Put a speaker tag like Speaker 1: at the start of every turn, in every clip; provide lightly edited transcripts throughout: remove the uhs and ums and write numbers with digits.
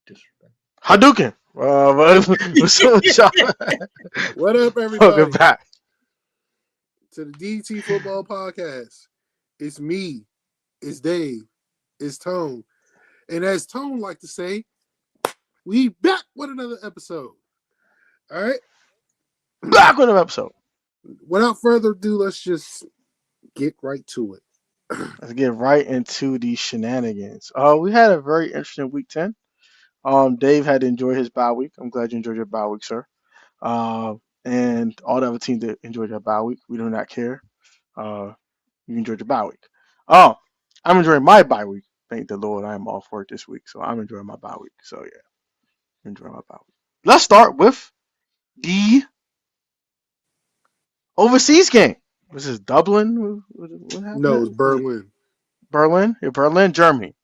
Speaker 1: Disrespect.
Speaker 2: Hadouken.
Speaker 3: What up,
Speaker 2: Welcome
Speaker 3: everybody,
Speaker 2: back.
Speaker 3: to the DT Football Podcast. It's me, it's Dave, it's Tone. And as Tone like to say, we back with another episode. All right.
Speaker 2: Back with an episode.
Speaker 3: Without further ado, let's just get right to it.
Speaker 2: Let's get right into the shenanigans. We had a very interesting week 10. Dave had to enjoy his bye week. I'm glad you enjoyed your bye week, sir. And all the other teams that enjoyed their bye week, we do not care. You enjoyed your bye week. Oh, I'm enjoying my bye week. Thank the Lord, I am off work this week, so I'm enjoying my bye week. So yeah, enjoying my bye week. Let's start with the overseas game. This is Dublin. What
Speaker 3: No, it's
Speaker 2: happened?
Speaker 3: Berlin.
Speaker 2: Berlin. Yeah, Berlin, Germany.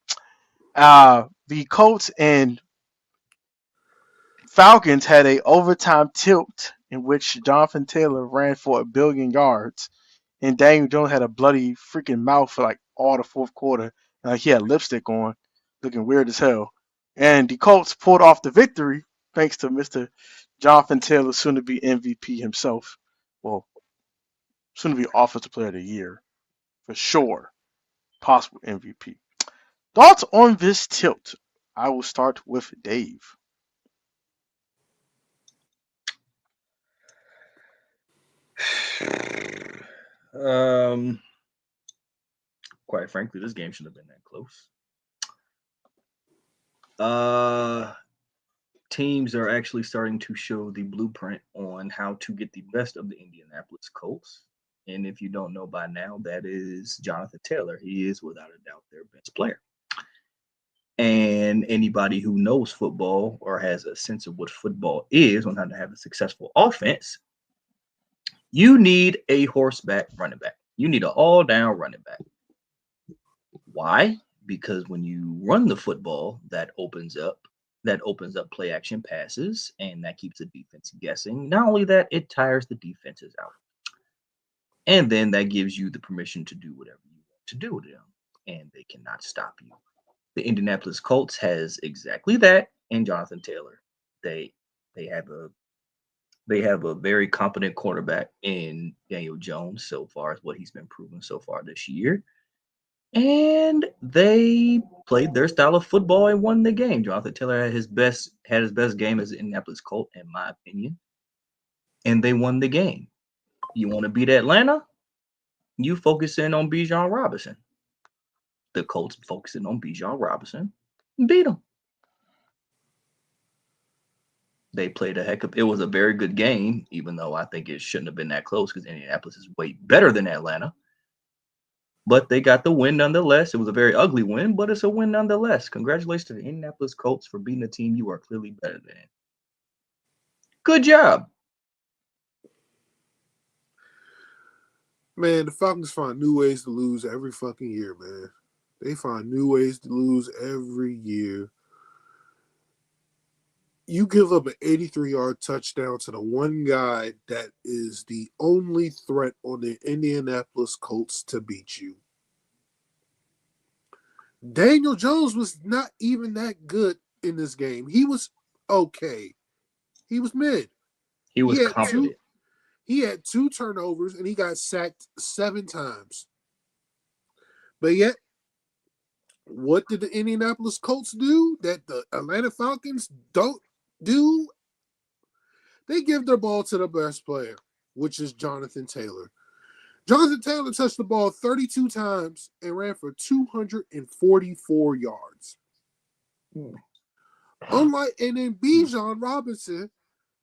Speaker 2: The Colts and Falcons had a overtime tilt in which Jonathan Taylor ran for 1 billion yards, and Daniel Jones had a bloody freaking mouth for like all the fourth quarter. Like he had lipstick on, looking weird as hell. And the Colts pulled off the victory thanks to Mr. Jonathan Taylor, soon to be MVP himself. Well, soon to be Offensive Player of the Year for sure. Possible MVP. Thoughts on this tilt? I will start with Dave.
Speaker 1: Um, quite frankly, this game shouldn't have been that close. Uh, Teams are actually starting to show the blueprint on how to get the best of the Indianapolis Colts. And if you don't know by now, that is Jonathan Taylor. He is without a doubt their best player. And anybody who knows football or has a sense of what football is on how to have a successful offense, you need a horseback running back. You need an all-down running back. Why? Because when you run the football, that opens up play action passes, and that keeps the defense guessing. Not only that, it tires the defenses out. And then that gives you the permission to do whatever you want to do with them, and they cannot stop you. The Indianapolis Colts has exactly that in Jonathan Taylor. They they have a they have a very competent quarterback in Daniel Jones so far as what he's been proven so far this year. And they played their style of football and won the game. Jonathan Taylor had his best game as an Indianapolis Colt, in my opinion, and they won the game. You want to beat Atlanta? You focus in on Bijan Robinson. The Colts focusing on Bijan Robinson, beat them. They played a heck of. It was a very good game, even though I think it shouldn't have been that close because Indianapolis is way better than Atlanta. But they got the win nonetheless. It was a very ugly win, but it's a win nonetheless. Congratulations to the Indianapolis Colts for beating a team you are clearly better than. Good job.
Speaker 3: Man, the Falcons find new ways to lose every fucking year, man. They find new ways to lose every year. You give up an 83-yard touchdown to the one guy that is the only threat on the Indianapolis Colts to beat you. Daniel Jones was not even that good in this game. He was okay. He was mid.
Speaker 1: He was
Speaker 3: He had two.
Speaker 1: competent.
Speaker 3: He had 2 turnovers and he got sacked 7 times. But yet, what did the Indianapolis Colts do that the Atlanta Falcons don't do? They give their ball to the best player, which is Jonathan Taylor. Jonathan Taylor touched the ball 32 times and ran for 244 yards. And then Bijan Robinson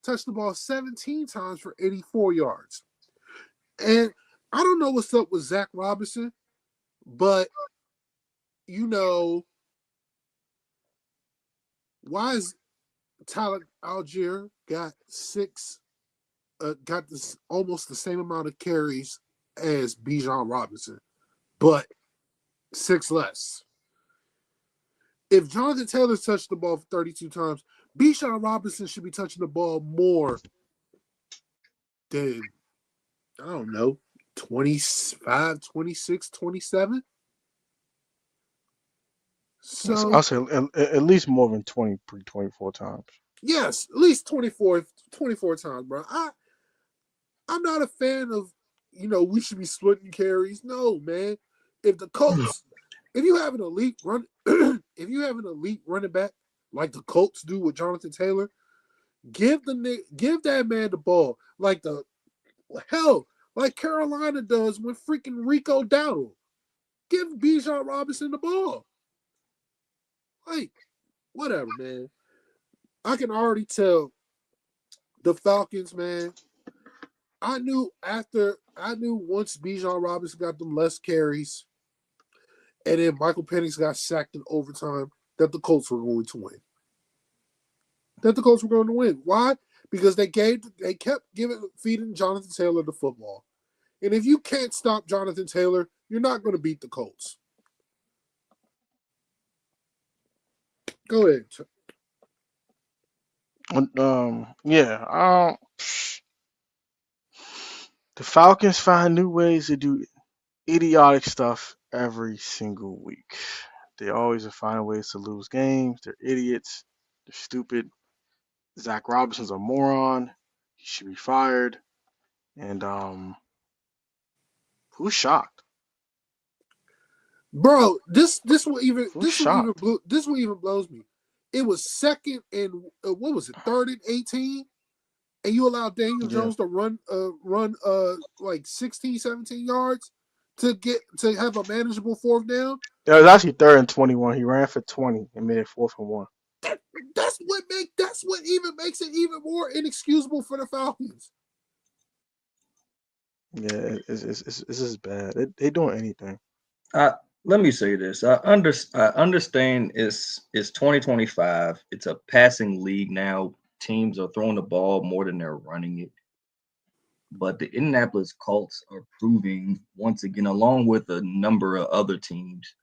Speaker 3: touched the ball 17 times for 84 yards. And I don't know what's up with Zach Robinson, but why is Tyler Algier got this almost the same amount of carries as Bijan Robinson, but 6 less? If Jonathan Taylor touched the ball 32 times, Bijan Robinson should be touching the ball more than, I don't know, 25, 26, 27. So
Speaker 2: I'll say at least more than 24 times.
Speaker 3: yes, at least 24 times, bro. I'm not a fan of, we should be splitting carries. No, man. If the Colts, if you have an elite run, if you have an elite running back like the Colts do with Jonathan Taylor, give that man the ball like the hell, like Carolina does with freaking Rico Dowdle. Give Bijan Robinson the ball. Like, whatever, man. I can already tell the Falcons, man. I knew once Bijan Robinson got them less carries, and then Michael Penix got sacked in overtime, that the Colts were going to win. That the Colts were going to win. Why? Because they kept feeding Jonathan Taylor the football. And if you can't stop Jonathan Taylor, you're not going to beat the Colts. Go ahead.
Speaker 2: Yeah. The Falcons find new ways to do idiotic stuff every single week. They always find ways to lose games. They're idiots. They're stupid. Zach Robinson's a moron. He should be fired. And who's shocked?
Speaker 3: Bro, this will even
Speaker 2: Who's shocked?
Speaker 3: this will even blows me. It was second and what was it, 3rd and 18, and you allowed Daniel
Speaker 2: Yeah.
Speaker 3: Jones to run like 16, 17 yards to have a manageable fourth down.
Speaker 2: It was actually 3rd and 21. He ran for 20 and made it 4th and 1.
Speaker 3: That's what even makes it even more inexcusable for the Falcons.
Speaker 2: Yeah, it's just bad. They doing anything.
Speaker 1: Let me say this. I understand it's 2025. It's a passing league now. Teams are throwing the ball more than they're running it. But the Indianapolis Colts are proving once again, along with a number of other teams,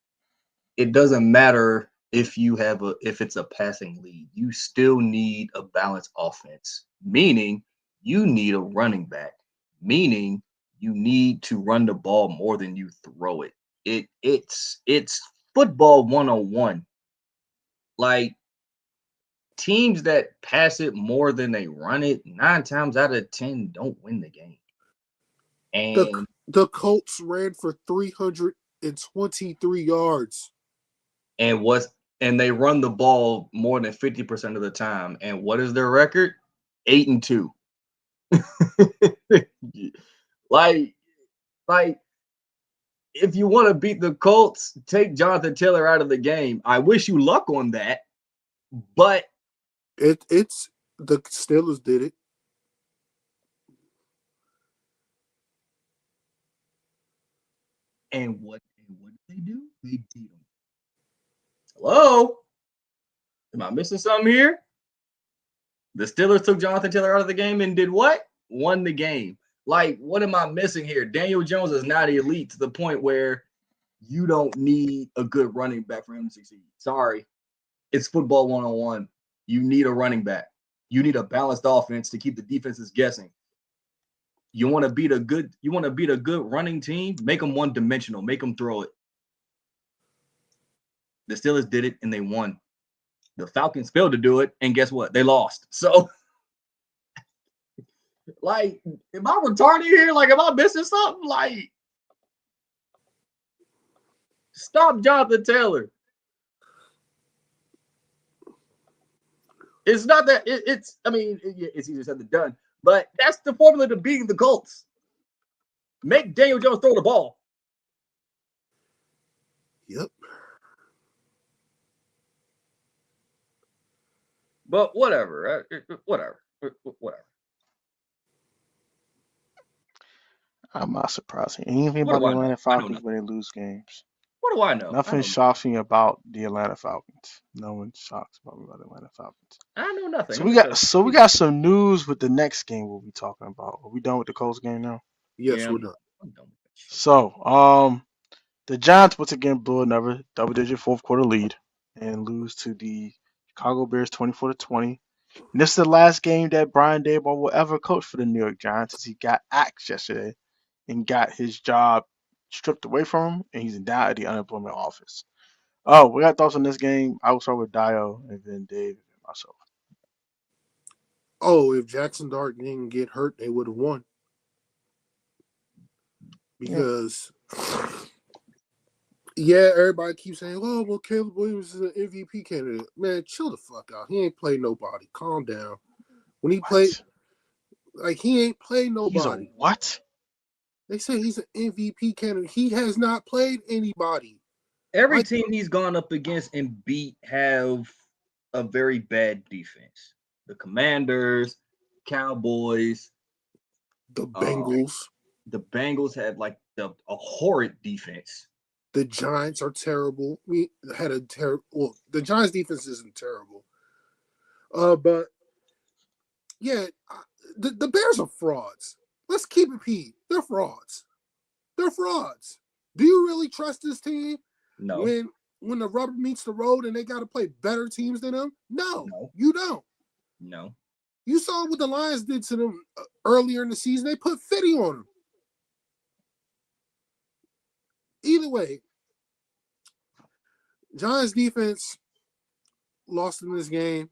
Speaker 1: it doesn't matter if it's a passing league. You still need a balanced offense, meaning you need a running back, meaning you need to run the ball more than you throw it. It's football 101. Like teams that pass it more than they run it, 9 times out of 10 don't win the game. And
Speaker 3: the Colts ran for 323 yards.
Speaker 1: and they run the ball more than 50% of the time. And what is their record? 8-2. like if you want to beat the Colts, take Jonathan Taylor out of the game. I wish you luck on that, but
Speaker 3: it's the Steelers did it.
Speaker 1: And what did they do? They beat them. Hello? Am I missing something here? The Steelers took Jonathan Taylor out of the game and did what? Won the game. Like, what am I missing here? Daniel Jones is not elite to the point where you don't need a good running back for him to succeed. Sorry. It's football 101. You need a running back. You need a balanced offense to keep the defenses guessing. You want to beat a good running team? Make them one-dimensional. Make them throw it. The Steelers did it and they won. The Falcons failed to do it, and guess what? They lost. So, like, am I retarded here? Like, am I missing something? Like, stop Jonathan Taylor. It's not that it's easier said than done, but that's the formula to beating the Colts. Make Daniel Jones throw the ball.
Speaker 3: Yep.
Speaker 1: But whatever. Whatever.
Speaker 2: I'm not surprised. Anything
Speaker 1: What
Speaker 2: about
Speaker 1: do
Speaker 2: the
Speaker 1: I know?
Speaker 2: Atlanta
Speaker 1: I know
Speaker 2: Falcons
Speaker 1: nothing.
Speaker 2: when they lose games.
Speaker 1: What do I know?
Speaker 2: Nothing shocks me about the Atlanta Falcons. No one shocks about the Atlanta Falcons.
Speaker 1: I know nothing.
Speaker 2: So we got some news with the next game we'll be talking about. Are we done with the Colts game now?
Speaker 3: Yes,
Speaker 1: Yeah,
Speaker 3: we're done.
Speaker 1: I'm done with that shit.
Speaker 2: So, the Giants once again blew another double-digit fourth-quarter lead and lose to the Chicago Bears 24-20. And this is the last game that Brian Daboll will ever coach for the New York Giants, as he got axed yesterday and got his job stripped away from him, and he's now at the unemployment office. Oh, we got thoughts on this game. I will start with Dio and then Dave and myself.
Speaker 3: Oh, if Jackson Dart didn't get hurt, they would have won.
Speaker 2: Yeah,
Speaker 3: Because, yeah, everybody keeps saying, oh, well, Caleb Williams is an MVP candidate. Man, chill the fuck out. He ain't played nobody. Calm down. When he played,
Speaker 2: what?
Speaker 3: like, he ain't played
Speaker 2: He's a
Speaker 3: nobody.
Speaker 2: what?
Speaker 3: They say he's an MVP candidate. He has not played anybody.
Speaker 1: Every
Speaker 3: Like,
Speaker 1: team he's gone up against and beat have a very bad defense. The Commanders, Cowboys,
Speaker 3: the
Speaker 1: um,
Speaker 3: Bengals,
Speaker 1: the Bengals had like a horrid defense.
Speaker 3: the Giants are terrible. We had a terrible. Well, the Giants' defense isn't terrible. But yeah, the Bears are frauds. Let's keep it P. They're frauds. They're frauds. Do you really trust this team
Speaker 1: No,
Speaker 3: when the rubber meets the road and they got to play better teams than them? No,
Speaker 1: no,
Speaker 3: you don't.
Speaker 1: no.
Speaker 3: You saw what the Lions did to them earlier in the season. They put 50 on them. Either way, Giants defense lost in this game,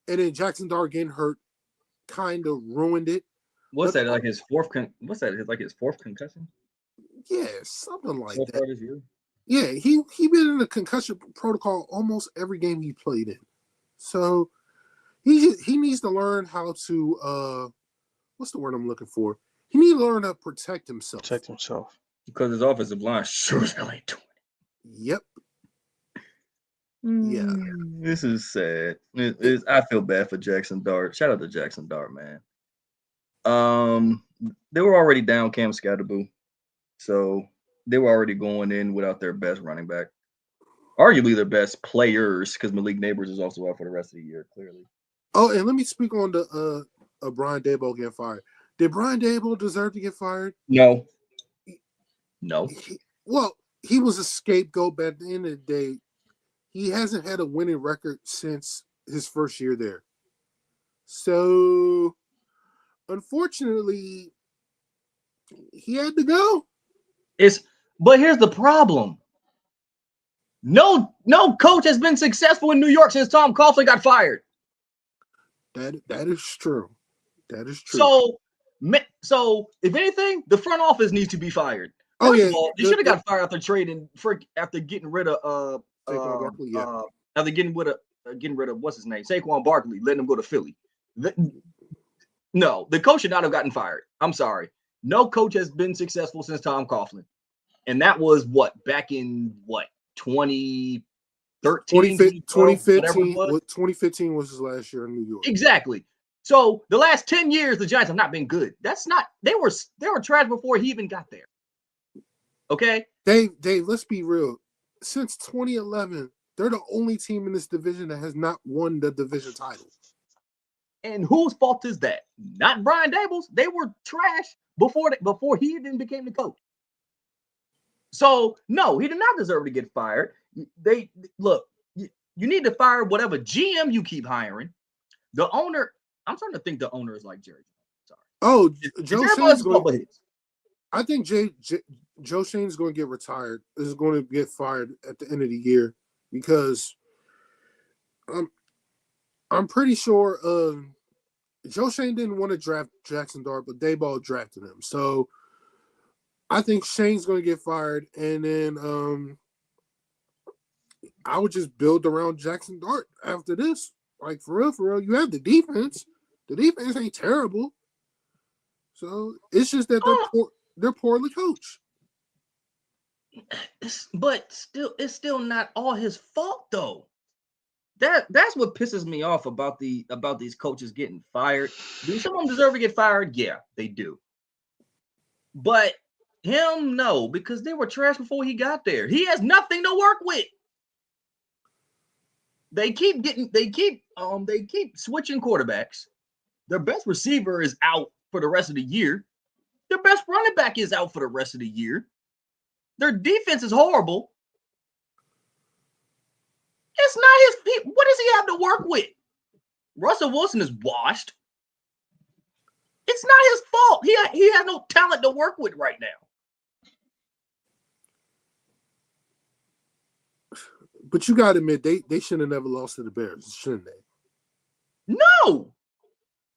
Speaker 3: and then Jackson Dart getting hurt kind of ruined it.
Speaker 1: What's
Speaker 3: But
Speaker 1: that like his fourth? What's that? Like his fourth concussion
Speaker 3: yeah, something like
Speaker 1: so
Speaker 3: that.
Speaker 1: far this year?
Speaker 3: Yeah, he been in the concussion protocol almost every game he played in. So he needs to learn how to what's the word I'm looking for? He needs to learn how to protect himself.
Speaker 2: Protect himself.
Speaker 1: Because his offensive line sure as hell ain't doing
Speaker 3: Yep.
Speaker 1: it.
Speaker 3: Yeah.
Speaker 1: This is sad. I feel bad for Jackson Dart. Shout out to Jackson Dart, man. They were already down Cam Scatterboo, so they were already going in without their best running back, arguably their best players, because Malik Neighbors is also out for the rest of the year. Clearly,
Speaker 3: Oh, and let me speak on the Brian Daboll getting fired. Did Brian Daboll deserve to get fired?
Speaker 1: no, no.
Speaker 3: Well, he was a scapegoat, but at the end of the day, he hasn't had a winning record since his first year there. So, unfortunately, he had to go.
Speaker 1: But here's the problem. No coach has been successful in New York since Tom Coughlin got fired.
Speaker 3: That is true. That is true.
Speaker 1: So if anything, the front office needs to be fired.
Speaker 3: Oh
Speaker 1: First
Speaker 3: yeah,
Speaker 1: of all, they should have got fired after trading after getting rid of
Speaker 3: Saquon Barkley. Yeah,
Speaker 1: after getting rid of what's his name, Saquon Barkley, letting him go to Philly. No, the coach should not have gotten fired. I'm sorry. No coach has been successful since Tom Coughlin. And that was back in 2013, 2012, whatever it
Speaker 3: 2015.
Speaker 1: was.
Speaker 3: 2015 was his last year in New York.
Speaker 1: Exactly. So the last 10 years, the Giants have not been good. They were trash before he even got there. Okay?
Speaker 3: Dave, let's be real. Since 2011, they're the only team in this division that has not won the division title.
Speaker 1: And whose fault is that? Not Brian Daboll's. They were trash before he even became the coach. So no, he did not deserve to get fired. They look, you need to fire whatever GM you keep hiring. The owner, I'm starting to think the owner is like Jerry. Sorry.
Speaker 3: Oh, Joe Shane's going. I think Joe Shane's going to get retired. Is going to get fired at the end of the year because I'm pretty sure Joe Shane didn't want to draft Jackson Dart, but Daboll drafted him. So I think Shane's going to get fired, and then I would just build around Jackson Dart after this. Like for real, you have the defense. The defense ain't terrible. So it's just that they're poorly coached.
Speaker 1: But it's still not all his fault though. That's what pisses me off about these coaches getting fired. Do some of them deserve to get fired? Yeah, they do. But him, no, because they were trash before he got there. He has nothing to work with. They keep switching quarterbacks. Their best receiver is out for the rest of the year. Their best running back is out for the rest of the year. Their defense is horrible. It's not his. What does he have to work with? Russell Wilson is washed. It's not his fault. He has no talent to work with right now.
Speaker 3: But you got to admit, they should have never lost to the Bears, shouldn't they?
Speaker 1: No.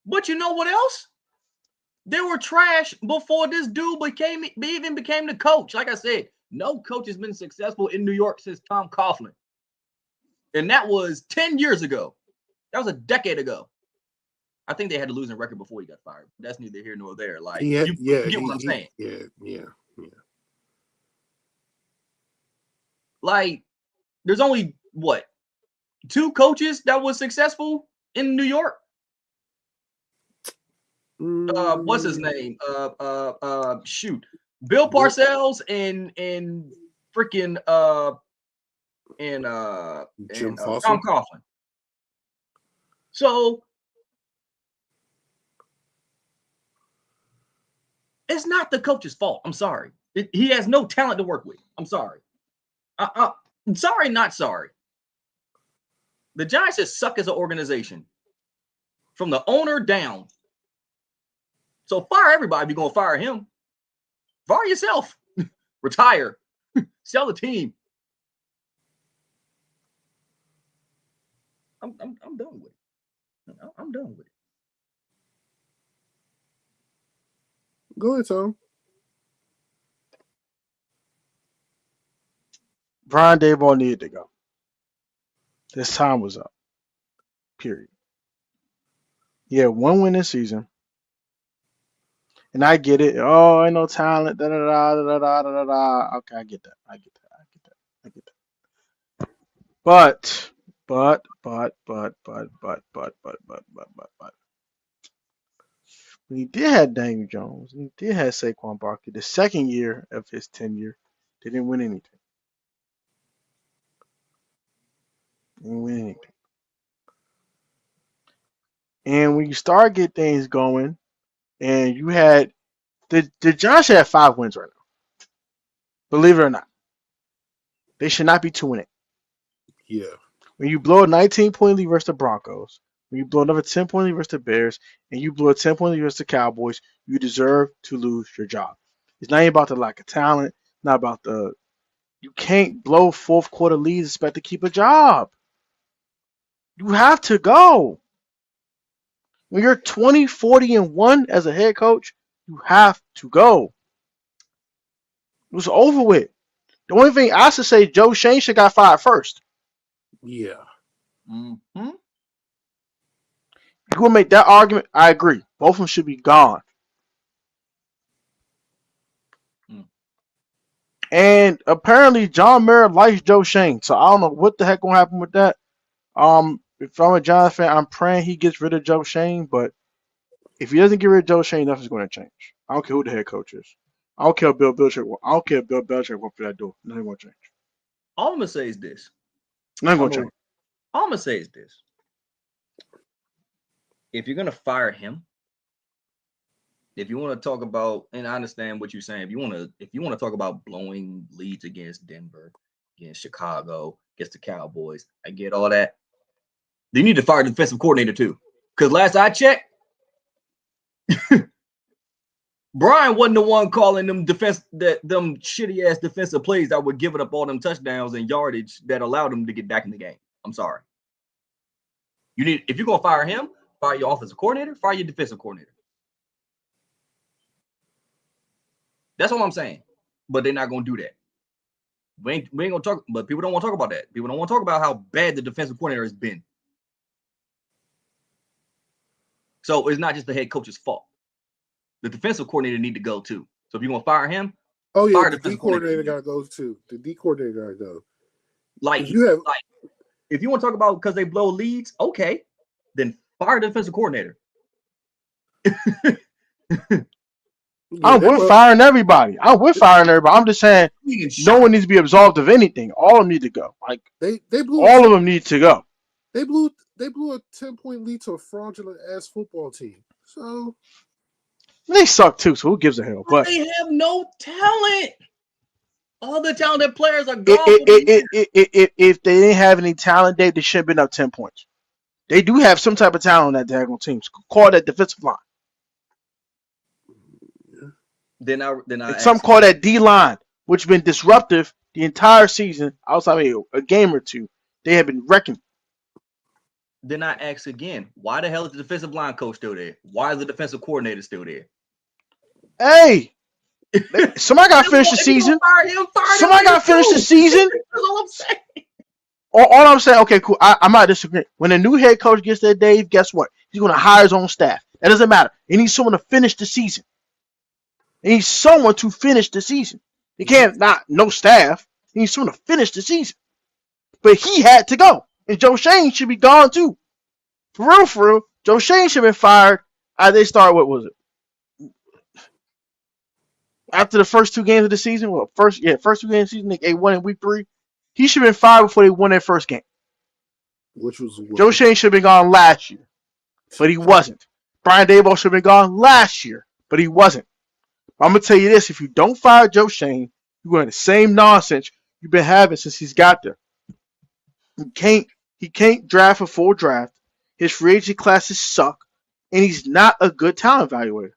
Speaker 1: But you know what else? They were trash before this dude even became the coach. Like I said, no coach has been successful in New York since Tom Coughlin. And that was 10 years ago. That was a decade ago. I think they had a losing record before he got fired. That's neither here nor there. Like, you get what I'm saying.
Speaker 3: Yeah.
Speaker 1: Like, there's only, what, 2 coaches that was successful in New York? What's his name? Shoot. Bill Parcells and freaking Tom Coughlin. So it's not the coach's fault. I'm sorry. He has no talent to work with. I'm sorry. I'm sorry, not sorry. The Giants just suck as an organization. From the owner down. So fire everybody if you're going to fire him. Fire yourself. Retire. Sell the team. I'm done with it. I'm done with it.
Speaker 3: Go ahead, Tom.
Speaker 2: Brian Daboll needed to go. His time was up. Period. He had 1 win this season. And I get it. Oh, ain't no talent. Da da da da da da da. Okay, I get that. But when he did have Daniel Jones, and he did have Saquon Barkley, the second year of his tenure, they didn't win anything. And when you start get things going, and you had the Giants should have 5 wins right now. Believe it or not, they should not be 2-8.
Speaker 3: Yeah.
Speaker 2: When you blow a 19-point lead versus the Broncos, when you blow another 10-point lead versus the Bears, and you blow a 10-point lead versus the Cowboys, you deserve to lose your job. It's not even about the lack of talent, not about the. You can't blow fourth quarter leads and expect to keep a job. You have to go. When you're 20, 40, and 1 as a head coach, you have to go. It was over with. The only thing I should say, Joe Shane should got fired first.
Speaker 3: Yeah.
Speaker 1: Mm-hmm.
Speaker 2: You want to make that argument? I agree. Both of them should be gone. And apparently, John Mayer likes Joe Shane, so I don't know what the heck gonna happen with that. If I'm a Giants fan, I'm praying he gets rid of Joe Shane. But if he doesn't get rid of Joe Shane, nothing's going to change. I don't care who the head coach is. I don't care if Bill Belichick. I don't care if Bill Belichick went for that door. Nothing's going to change.
Speaker 1: All I'm gonna say is this.
Speaker 2: Nothing's going to change.
Speaker 1: All I'm gonna say is this. If you're gonna fire him, if you want to talk about, and I understand what you're saying, if you want to talk about blowing leads against Denver, against Chicago, against the Cowboys, I get all that. You need to fire the defensive coordinator too, because last I checked, Brian wasn't the one calling them them shitty ass defensive plays that were giving up all them touchdowns and yardage that allowed them to get back in the game. I'm sorry. If you're gonna fire him, fire your offensive coordinator, fire your defensive coordinator. That's all I'm saying. But they're not gonna do that. We ain't gonna talk, but people don't want to talk about that. People don't want to talk about how bad the defensive coordinator has been. So it's not just the head coach's fault. The defensive coordinator need to go too. So if you're gonna fire him,
Speaker 3: fire the D coordinator gotta go too. The D coordinator gotta go.
Speaker 1: If you want to talk about because they blow leads, okay, then fire the defensive coordinator.
Speaker 2: I'm with firing everybody. I'm just saying no one needs to be absolved of anything. All of them need to go. Like
Speaker 3: they blew
Speaker 2: all of them need to go.
Speaker 3: They blew a 10-point lead to a fraudulent ass football team. So
Speaker 2: they suck too. So who gives a hell? But
Speaker 1: they have no talent. All the talented players are gone.
Speaker 2: If they didn't have any talent, they should have been up 10 points. They do have some type of talent on that diagonal team. Call that defensive line.
Speaker 1: Then I
Speaker 2: some call that D line, which has been disruptive The entire season, outside of a game or two, they have been wrecking.
Speaker 1: Then I ask again, why the hell is the defensive line coach still there? Why is the defensive coordinator still there?
Speaker 2: Hey, somebody got to finish the season. Somebody got to finish the season.
Speaker 1: That's all I'm saying.
Speaker 2: All I'm saying, okay, cool. I'm not disagreeing. When a new head coach gets there, Dave, guess what? He's going to hire his own staff. That doesn't matter. He needs someone to finish the season. He needs someone to finish the season. He can't not no staff. He needs someone to finish the season. But he had to go. And Joe Shane should be gone too. For real. Joe Shane should have been fired. They started, what was it? After the first 2 games of the season? Well, first 2 games of the season, they won in week 3. He should have been fired before they won their first game.
Speaker 3: Which was
Speaker 2: Joe Shane should have been gone last year. But he wasn't. Brian Daboll should have been gone last year. But he wasn't. I'm going to tell you this. If you don't fire Joe Shane, you're going to the same nonsense you've been having since he's got there. He can't draft a full draft. His free agent classes suck. And he's not a good talent evaluator.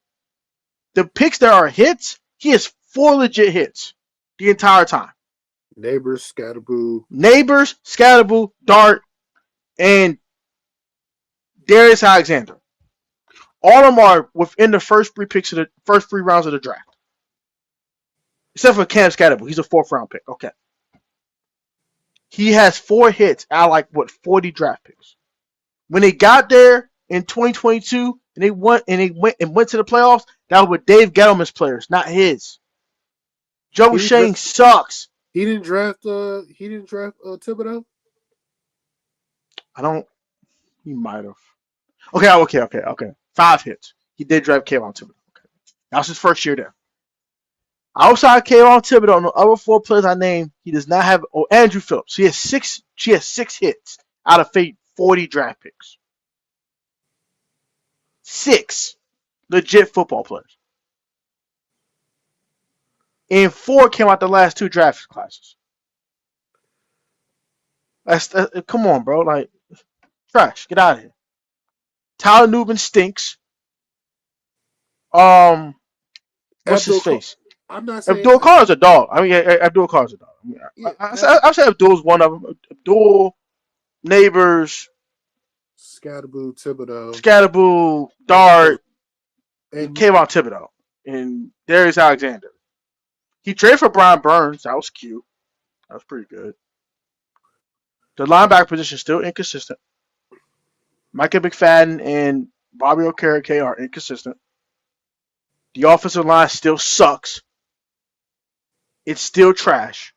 Speaker 2: The picks that are hits, he has 4 legit hits the entire time.
Speaker 3: Neighbors, Scatterboo,
Speaker 2: Dart, and Darius Alexander. All of them are within the first 3 picks of the first 3 rounds of the draft. Except for Cam Scatterboo. He's a 4th round pick. Okay. He has 4 hits out of 40 draft picks. When they got there in 2022 and they went to the playoffs, that was with Dave Gettleman's players, not his. Joe Shane sucks.
Speaker 3: He didn't draft Thibodeau?
Speaker 2: He might have. Okay. 5 hits. He did draft Kayvon Thibodeau. Okay. That was his first year there. Outside Kayvon Thibodeau and the other 4 players I named, he does not have. Oh, Andrew Phillips. He has 6 hits out of 40 draft picks. 6 legit football players. And 4 came out the last 2 draft classes. Come on, bro. Like, trash. Get out of here. Tyler Nubin stinks. What's his face?
Speaker 3: I'm not saying
Speaker 2: Abdul Carr's a dog. I mean, Abdul Carr's a dog. I say Abdul's one of them. Abdul, Neighbors,
Speaker 3: Scatterboo, Thibodeau,
Speaker 2: Dart, and Kayvon Thibodeau, and Darius Alexander. He traded for Brian Burns. That was cute. That was pretty good. The linebacker position is still inconsistent. Micah McFadden and Bobby Okereke are inconsistent. The offensive line still sucks. It's still trash.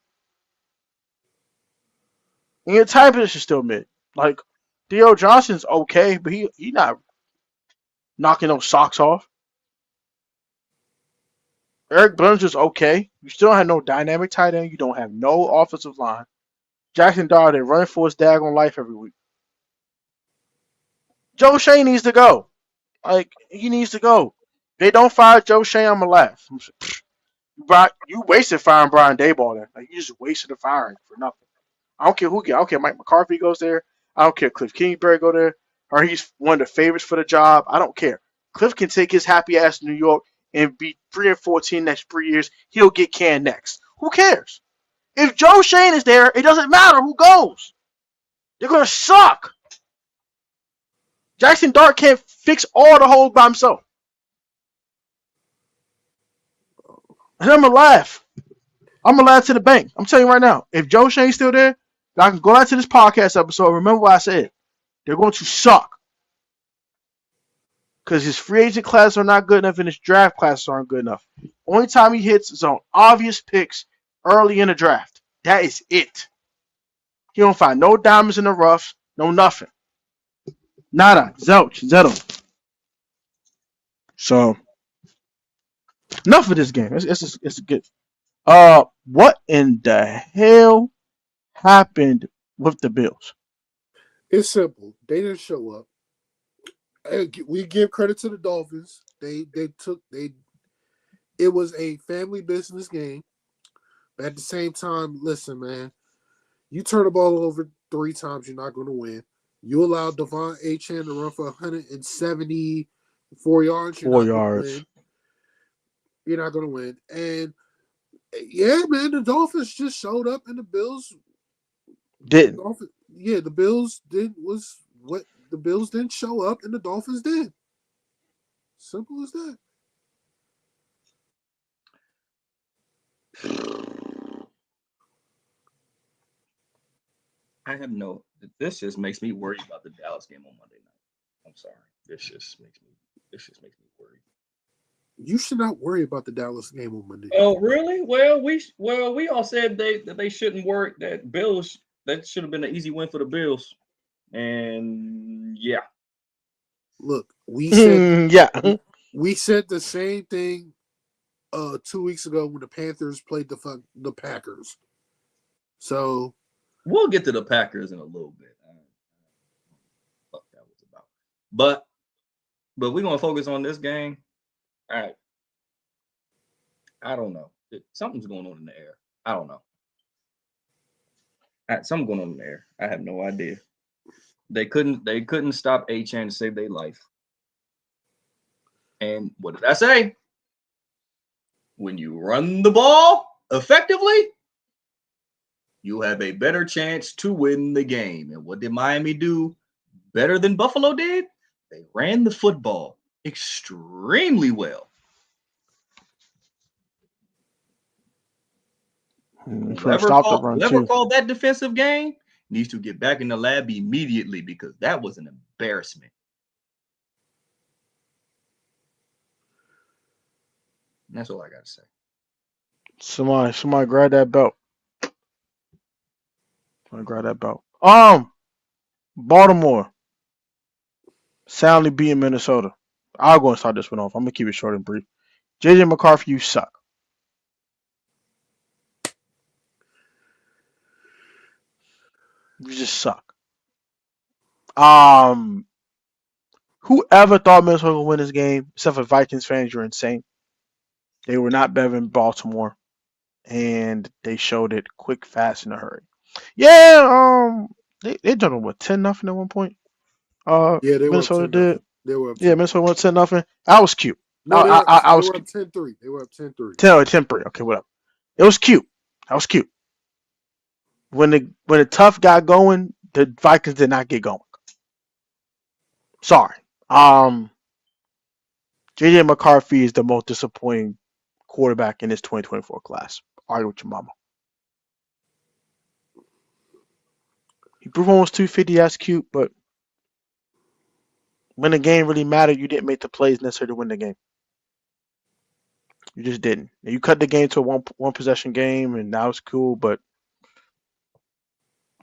Speaker 2: And your tight position is still mid. Like, Theo Johnson's okay, but he not knocking those socks off. Eric Burns is okay. You still don't have no dynamic tight end. You don't have no offensive line. Jackson Dart, they're running for his daggone life every week. Joe Shane needs to go. Like, he needs to go. They don't fire Joe Shane, I'm going to laugh. You wasted firing Brian Daboll there. Like, you just wasted the firing for nothing. I don't care who gets. I don't care if Mike McCarthy goes there. I don't care if Cliff Kingsbury go there. Or he's one of the favorites for the job. I don't care. Cliff can take his happy ass to New York and be 3-14 next 3 years. He'll get canned next. Who cares? If Joe Shane is there, it doesn't matter who goes. They're going to suck. Jackson Dart can't fix all the holes by himself. And I'm going to laugh. I'm going to laugh to the bank. I'm telling you right now, if Joe Shane's still there, I can go back to this podcast episode. Remember what I said. They're going to suck. Because his free agent classes are not good enough and his draft classes aren't good enough. Only time he hits is on obvious picks early in the draft. That is it. He don't find no diamonds in the rough, no nothing. Nada. Zilch. Zero. So, enough of this game. It's good. What in the hell happened with the Bills?
Speaker 3: It's simple. They didn't show up. We give credit to the Dolphins. It was a family business game. But at the same time, listen, man, you turn the ball over 3 times, you're not going to win. You allow Devon Achane to run for 174 yards. You're not going to win. And Yeah, man, the Dolphins just showed up, and the Bills.
Speaker 2: Didn't.
Speaker 3: The Bills did was what the Bills didn't show up, and the Dolphins did. Simple as that.
Speaker 1: I have no. This just makes me worry about the Dallas game on Monday night. I'm sorry. This just makes me. This just makes me worry.
Speaker 3: You should not worry about the Dallas game on Monday night.
Speaker 1: Oh, really? Well we all said they shouldn't work. That Bills that should have been an easy win for the Bills. And yeah,
Speaker 3: Look,
Speaker 2: Yeah.
Speaker 3: we said the same thing 2 weeks ago when the Panthers played the Packers. So
Speaker 1: we'll get to the Packers in a little bit. What that was about, but we're gonna focus on this game. All right. I don't know. Something's going on in the air. I don't know. Something going on in the air. I have no idea. They couldn't stop A-Chan to save their life. And what did I say? When you run the ball effectively, you have a better chance to win the game. And what did Miami do better than Buffalo did? They ran the football extremely well. Whoever
Speaker 2: Stop the
Speaker 1: called
Speaker 2: run
Speaker 1: whoever
Speaker 2: too.
Speaker 1: called that defensive game needs to get back in the lab immediately because that was an embarrassment. And that's all I gotta say.
Speaker 2: Somebody grab that belt. Somebody grab that belt. Baltimore soundly beating Minnesota. I'll go and start this one off. I'm gonna keep it short and brief. JJ McCarthy, you suck. You just suck. Whoever thought Minnesota would win this game, except for Vikings fans, you're insane. They were not better than Baltimore, and they showed it quick, fast, in a hurry. Yeah, they jumped on what 10-0 at one point.
Speaker 3: yeah, they were up
Speaker 2: Minnesota
Speaker 3: 10-0.
Speaker 2: did.
Speaker 3: They were up
Speaker 2: Yeah,
Speaker 3: 10.
Speaker 2: Minnesota won 10-0. That was cute.
Speaker 3: No,
Speaker 2: I
Speaker 3: they
Speaker 2: was
Speaker 3: were up
Speaker 2: cute.
Speaker 3: 10-3. They were up 10-3.
Speaker 2: 10-3. Okay, whatever. It was cute. That was cute. When the tough got going, the Vikings did not get going. Sorry. JJ McCarthy is the most disappointing quarterback in this 2024 class. Argue with your mama. He threw almost 250. That's cute, but when the game really mattered, you didn't make the plays necessary to win the game. You just didn't. You cut the game to a one possession game, and that was cool. But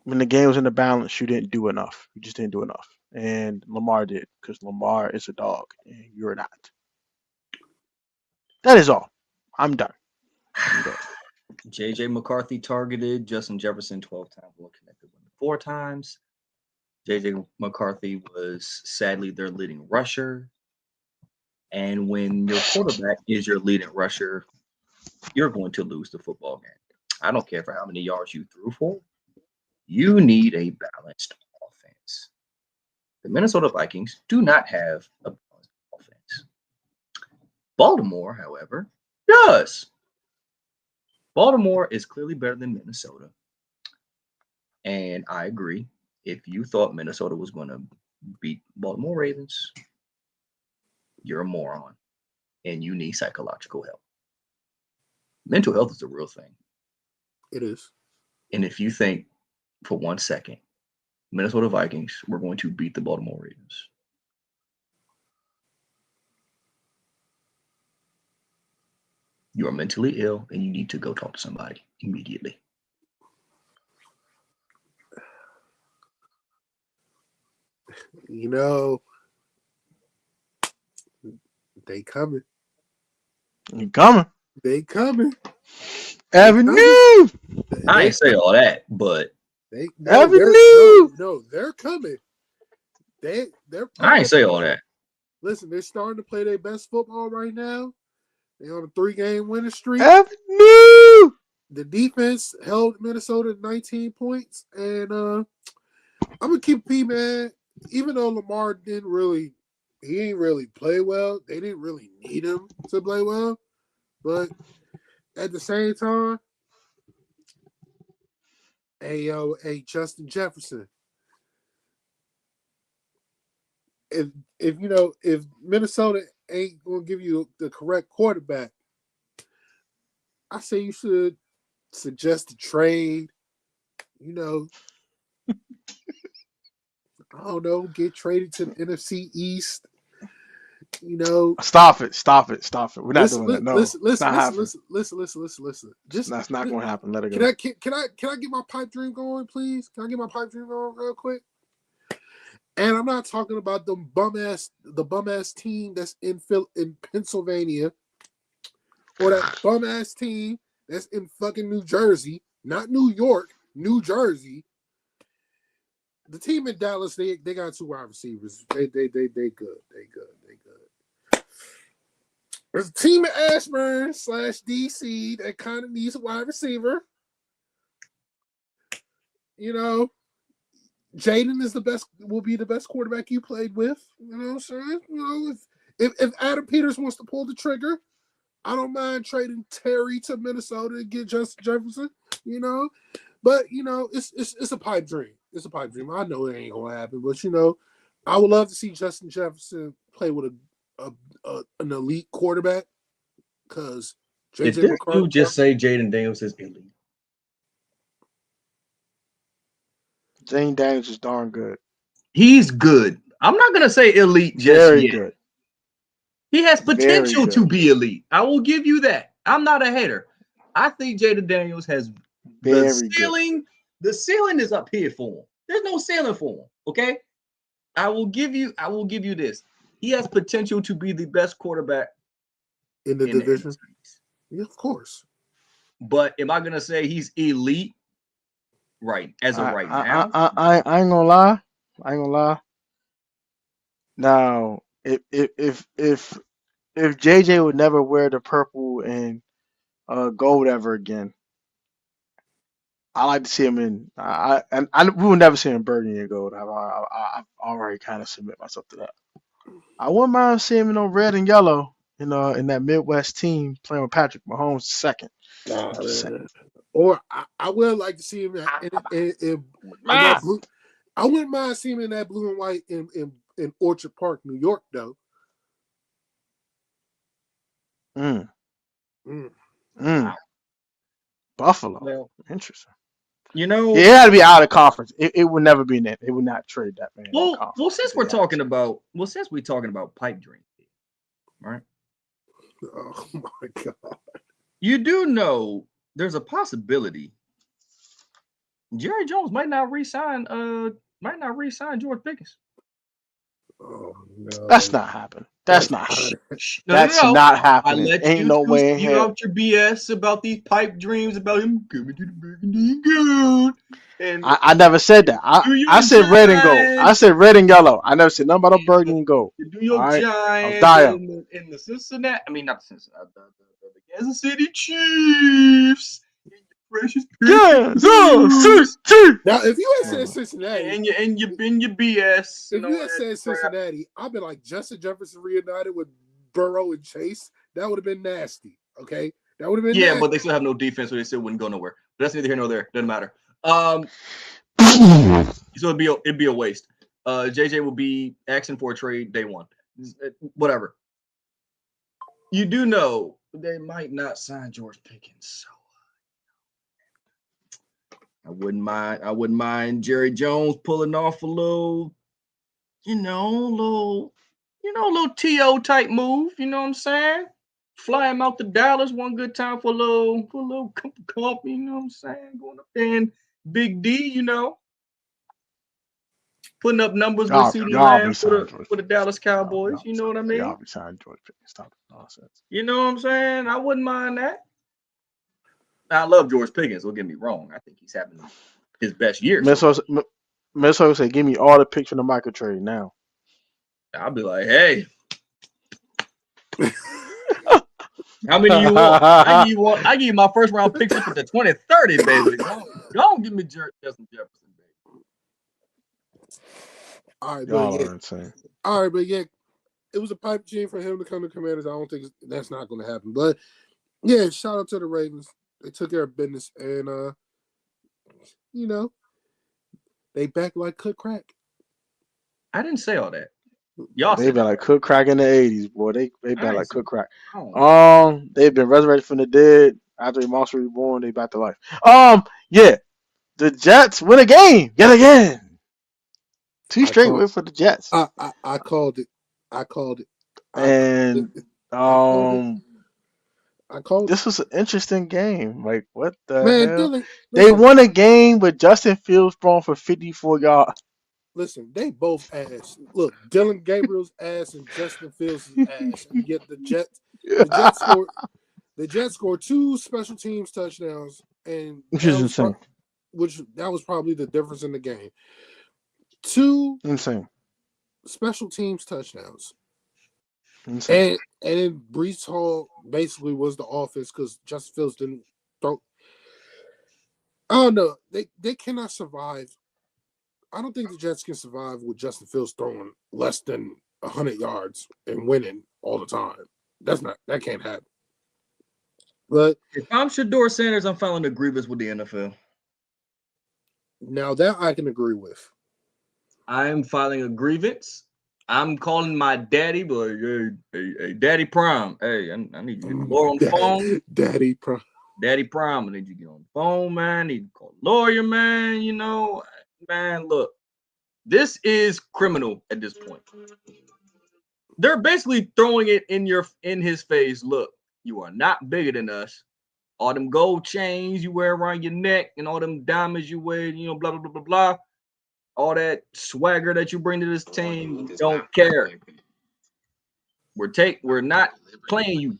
Speaker 2: when the game was in the balance, you didn't do enough. You just didn't do enough. And Lamar did, because Lamar is a dog, and you're not. That is all. I'm done.
Speaker 1: JJ McCarthy targeted Justin Jefferson 12 times, well connected with him 4 times. JJ McCarthy was sadly their leading rusher. And when your quarterback is your leading rusher, you're going to lose the football game. I don't care for how many yards you threw for. You need a balanced offense. The Minnesota Vikings do not have a balanced offense. Baltimore, however, does. Baltimore is clearly better than Minnesota. And I agree. If you thought Minnesota was going to beat Baltimore Ravens, you're a moron and you need psychological help. Mental health is a real thing.
Speaker 3: It is.
Speaker 1: And if you think for 1 second, Minnesota Vikings were going to beat the Baltimore Ravens, you are mentally ill and you need to go talk to somebody immediately.
Speaker 3: You know, they coming.
Speaker 2: You coming?
Speaker 3: They coming.
Speaker 2: Avenue.
Speaker 1: I
Speaker 3: They
Speaker 1: ain't say all that, but
Speaker 3: they're coming. They're
Speaker 1: I ain't say
Speaker 3: probably
Speaker 1: all that.
Speaker 3: listen. They're starting to play their best football right now. They're on a 3-game winning streak.
Speaker 2: Avenue.
Speaker 3: The defense held Minnesota 19 points, and I'm gonna keep P, man. Even though Lamar he ain't really play well. They didn't really need him to play well, but at the same time, hey Justin Jefferson. If if Minnesota ain't gonna give you the correct quarterback, I say you should suggest a trade. You know, I don't know, get traded to the NFC East. You know,
Speaker 2: Stop it. Stop it. Stop it. We're not doing that. No,
Speaker 3: listen,
Speaker 2: it's
Speaker 3: listen,
Speaker 2: not happening.
Speaker 3: listen. Just
Speaker 2: That's not going to happen. Let it
Speaker 3: can
Speaker 2: go.
Speaker 3: I get my pipe dream going, please? Can I get my pipe dream going real quick? And I'm not talking about the bum ass team that's in Pennsylvania, or that bum ass team that's in fucking New Jersey, not New York, New Jersey. The team in Dallas, they got 2 wide receivers. They good. They good. There's a team in Ashburn / DC that kind of needs a wide receiver. You know, Jaden will be the best quarterback you played with. You know what I'm saying? You know, if Adam Peters wants to pull the trigger, I don't mind trading Terry to Minnesota to get Justin Jefferson. You know, but it's a pipe dream. It's a pipe dream. I know it ain't gonna happen, but I would love to see Justin Jefferson play with an elite quarterback, because
Speaker 1: Did
Speaker 3: JJ
Speaker 1: this
Speaker 3: McCarthy.
Speaker 1: dude just say Jaden Daniels is elite?
Speaker 2: Jane Daniels is darn good.
Speaker 1: He's good. I'm not gonna say elite just
Speaker 2: Very
Speaker 1: yet.
Speaker 2: good.
Speaker 1: He has
Speaker 2: Very
Speaker 1: potential to
Speaker 2: good.
Speaker 1: be elite. I will give you that. I'm not a hater. I think Jaden Daniels has the
Speaker 2: Very good.
Speaker 1: ceiling. The ceiling is up here for him. There's no ceiling for him. Okay. I will give you this. He has potential to be the best quarterback
Speaker 3: In the
Speaker 1: in the
Speaker 3: division.
Speaker 1: NFC.
Speaker 3: Yeah, of course.
Speaker 1: But am I gonna say he's elite right as of right now?
Speaker 2: I ain't gonna lie. I ain't gonna lie. Now, if JJ would never wear the purple and gold ever again, I like to see him in. We will never see him in burgundy and gold. I've already kind of submit myself to that. I wouldn't mind seeing him in red and yellow. In that Midwest team playing with Patrick Mahomes second. I'm just saying.
Speaker 3: Or I would like to see him in that blue. I wouldn't mind seeing him in that blue and white in Orchard Park, New York, though.
Speaker 2: Mm.
Speaker 3: Mm.
Speaker 2: Mm. Buffalo.
Speaker 1: Well,
Speaker 2: Interesting.
Speaker 1: yeah,
Speaker 2: it had to be out of conference. It would never be in that. They would not trade that man in conference.
Speaker 1: Well, since we're talking about pipe dream, right?
Speaker 3: Oh my god!
Speaker 1: You do know there's a possibility Jerry Jones might not re-sign George Pickens.
Speaker 3: Oh no!
Speaker 2: That's not happening. That's not happening.
Speaker 1: No, no,
Speaker 2: That's
Speaker 1: no.
Speaker 2: not
Speaker 1: I
Speaker 2: happening.
Speaker 1: let
Speaker 2: Ain't
Speaker 1: you
Speaker 2: no
Speaker 1: two
Speaker 2: way in
Speaker 1: spew
Speaker 2: hell.
Speaker 1: out your BS about these pipe dreams about him coming to the Burgundy and Gold. And
Speaker 2: I never said that.
Speaker 1: do
Speaker 2: I
Speaker 1: your
Speaker 2: said red and gold. I
Speaker 1: Giants,
Speaker 2: said red and yellow. I never said nothing about a burgundy and gold.
Speaker 1: do
Speaker 2: All
Speaker 1: your
Speaker 2: right. I was
Speaker 1: Giants
Speaker 2: dying.
Speaker 1: in the Cincinnati. I mean, not the Cincinnati, the Kansas City Chiefs. And your precious Pittsburgh
Speaker 2: Yeah. So,
Speaker 1: Steelers.
Speaker 3: Now, if you had said
Speaker 2: man.
Speaker 3: Cincinnati,
Speaker 1: And you BS
Speaker 3: if
Speaker 1: and
Speaker 3: you
Speaker 1: all
Speaker 3: had
Speaker 1: that
Speaker 3: said
Speaker 1: crap.
Speaker 3: Cincinnati, I'd be like Justin Jefferson reunited with Burrow and Chase. That would have been nasty. Okay, that would have been
Speaker 1: Yeah,
Speaker 3: nasty.
Speaker 1: but they still have no defense, so they still wouldn't go nowhere. But that's neither here nor there. Doesn't matter. So it'd be a waste. JJ will be asking for a trade day one. Whatever. You do know they might not sign George Pickens, so I wouldn't mind Jerry Jones pulling off a little little TO type move. You know what I'm saying? Fly him out to Dallas one good time for a little cup of coffee. You know what I'm saying? Going up there and Big D, putting up numbers with CeeDee
Speaker 2: Y'all
Speaker 1: Lamb
Speaker 2: be signing George
Speaker 1: for the
Speaker 2: Pickens.
Speaker 1: Dallas Cowboys. You know what I mean?
Speaker 2: Y'all be signing George Pickens. Stop the nonsense.
Speaker 1: You know what I'm saying? I wouldn't mind that. Now, I love George Pickens. Don't get me wrong. I think he's having his best year so far.
Speaker 2: Minnesota said, "Give me all the picks from the Michael trade now."
Speaker 1: I'll be like, hey, how many you want? I give you my first round picks up at the 2030, baby. Don't give me Justin Jefferson, baby.
Speaker 3: All right,
Speaker 2: Y'all are insane.
Speaker 3: but yeah, it was a pipe dream for him to come to Commanders. I don't think that's not going to happen. But Yeah, shout out to the Ravens. They took care of business, and you know, they back like cook crack.
Speaker 1: I didn't say all that. Y'all
Speaker 2: They
Speaker 1: said
Speaker 2: been
Speaker 1: that.
Speaker 2: like cook crack in the '80s, boy. They
Speaker 1: I
Speaker 2: been
Speaker 1: ain't
Speaker 2: like
Speaker 1: say.
Speaker 2: cook crack.
Speaker 1: Oh,
Speaker 2: They've been resurrected from the dead after the monster reborn. They back to life. Yeah, the Jets win a game yet again. Two
Speaker 3: I
Speaker 2: straight
Speaker 3: call,
Speaker 2: win for the Jets,
Speaker 3: I called it. I called it. I called it.
Speaker 2: and
Speaker 3: I called it.
Speaker 2: um,
Speaker 3: I called it.
Speaker 2: this was an interesting game. Like, what the
Speaker 3: Man,
Speaker 2: hell?
Speaker 3: Dylan,
Speaker 2: They
Speaker 3: listen,
Speaker 2: won a game with Justin Fields throwing for 54 yards.
Speaker 3: listen. They both ass. Look, Dylan Gabriel's ass and Justin Fields' ass, and yet the Jets scored. The Jets scored two special teams touchdowns, and
Speaker 2: Which is insane.
Speaker 3: that was probably the difference in the game. Two
Speaker 2: Insane.
Speaker 3: special teams touchdowns.
Speaker 2: Insane.
Speaker 3: And then Brees Hall basically was the offense because Justin Fields didn't throw. I don't know. They cannot survive. I don't think the Jets can survive with Justin Fields throwing less than 100 yards and winning all the time. That can't happen. But
Speaker 1: if I'm Shador Sanders, I'm filing a grievance with the NFL.
Speaker 3: now that I can agree with.
Speaker 1: I am filing a grievance. I'm calling my daddy, but like, hey, Daddy Prime. Hey, I need you to get the lawyer on the phone.
Speaker 3: Daddy Pro.
Speaker 1: Daddy Prime, I need you to get on the phone, man. I need to call a lawyer, man. Man, look, this is criminal at this point. They're basically throwing it in his face. Look, you are not bigger than us. All them gold chains you wear around your neck and all them diamonds you wear, blah blah blah blah blah. All that swagger that you bring to this team, we don't care. We're not playing you.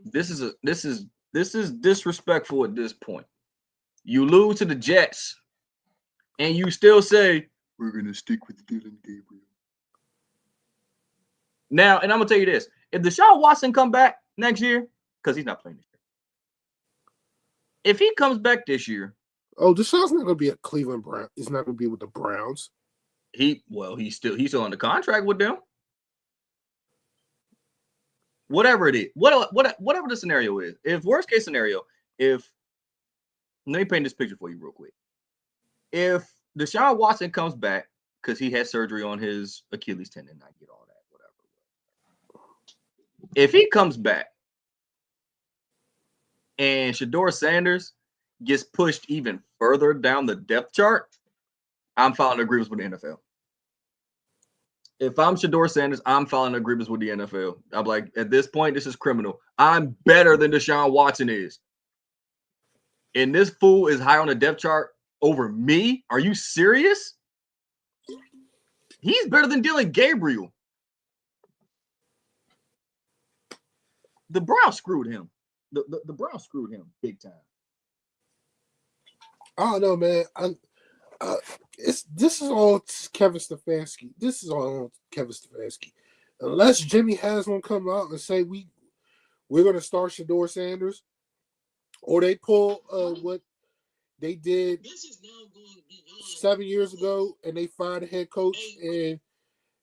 Speaker 1: This is disrespectful at this point. You lose to the Jets, and you still say we're gonna stick with Dylan Gabriel. Now, and I'm gonna tell you this: if Deshaun Watson come back next year, because he's not playing this year, if he comes back this year,
Speaker 3: Oh, Deshaun's not going to be at Cleveland Brown. He's not going to be with the Browns.
Speaker 1: he's still under contract with them. Whatever it is, whatever the scenario is. If worst case scenario, let me paint this picture for you real quick. If Deshaun Watson comes back because he had surgery on his Achilles tendon, I get all that, whatever. If he comes back and Shador Sanders gets pushed even further down the depth chart, I'm filing agreements with the NFL. If I'm Shador Sanders, I'm filing agreements with the NFL. I'm like, at this point, this is criminal. I'm better than Deshaun Watson is. And this fool is high on the depth chart over me? Are you serious? He's better than Dylan Gabriel. The Browns screwed him. The Browns screwed him big time.
Speaker 3: I don't know, man. This is all Kevin Stefanski. This is all Kevin Stefanski. Unless Jimmy Haslam come out and say we're going to start Shador Sanders, or they pull what they did 7 years ago and they fired the head coach and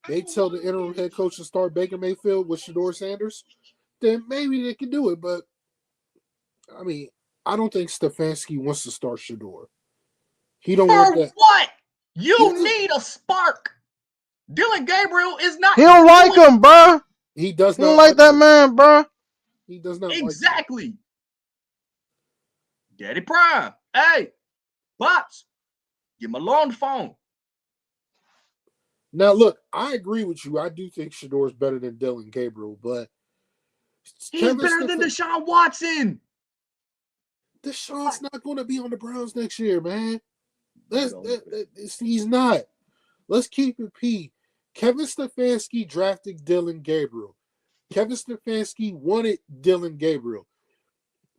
Speaker 3: they tell the interim head coach to start Baker Mayfield with Shador Sanders, then maybe they can do it. But I mean, I don't think Stefanski wants to start Shador. He don't want
Speaker 1: For
Speaker 3: that.
Speaker 1: what? You need a spark. Dylan Gabriel is not.
Speaker 2: He don't like him, bro.
Speaker 3: He does
Speaker 2: He don't
Speaker 3: not
Speaker 2: like that
Speaker 3: him.
Speaker 2: man, bro.
Speaker 3: He does not
Speaker 1: Exactly.
Speaker 3: like him.
Speaker 1: Daddy Prime. Hey, Pops, get my law on the phone.
Speaker 3: Now, look, I agree with you. I do think Shador's better than Dylan Gabriel, but
Speaker 1: he's better than Deshaun Watson.
Speaker 3: Deshaun's not going to be on the Browns next year, man. He's not. Let's keep it P. Kevin Stefanski drafted Dylan Gabriel. Kevin Stefanski wanted Dylan Gabriel.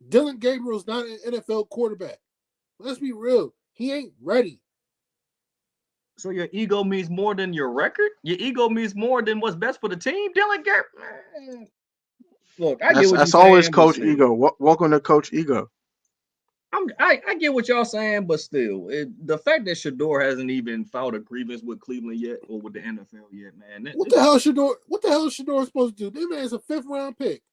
Speaker 3: Dylan Gabriel's not an NFL quarterback. Let's be real. He ain't ready.
Speaker 1: So your ego means more than your record? Your ego means more than what's best for the team? Dylan Gabriel. Look, I get what you're saying.
Speaker 2: That's always Coach Ego. Welcome to Coach Ego.
Speaker 1: I get what y'all saying, but still, the fact that Shador hasn't even filed a grievance with Cleveland yet or with the NFL yet, man.
Speaker 3: What the hell Shador? What the hell is Shador supposed to do? This man's a 5th-round pick.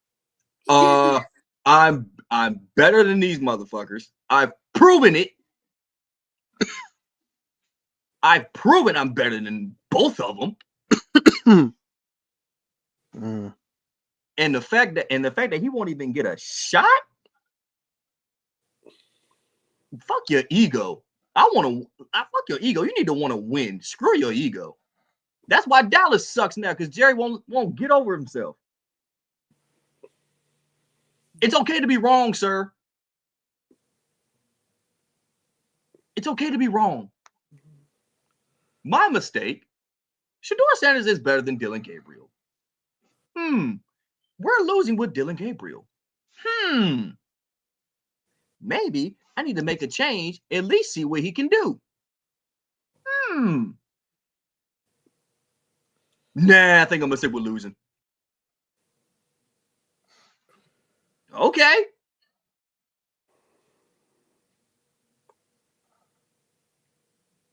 Speaker 3: He can't do.
Speaker 1: I'm better than these motherfuckers. I've proven it. I've proven I'm better than both of them. And the fact that he won't even get a shot. Fuck your ego. Fuck your ego. You need to want to win. Screw your ego. That's why Dallas sucks now, because Jerry won't get over himself. It's okay to be wrong, sir. It's okay to be wrong. My mistake. Shador Sanders is better than Dylan Gabriel. We're losing with Dylan Gabriel. Maybe I need to make a change, at least see what he can do. Nah, I think I'm gonna stick with losing. Okay.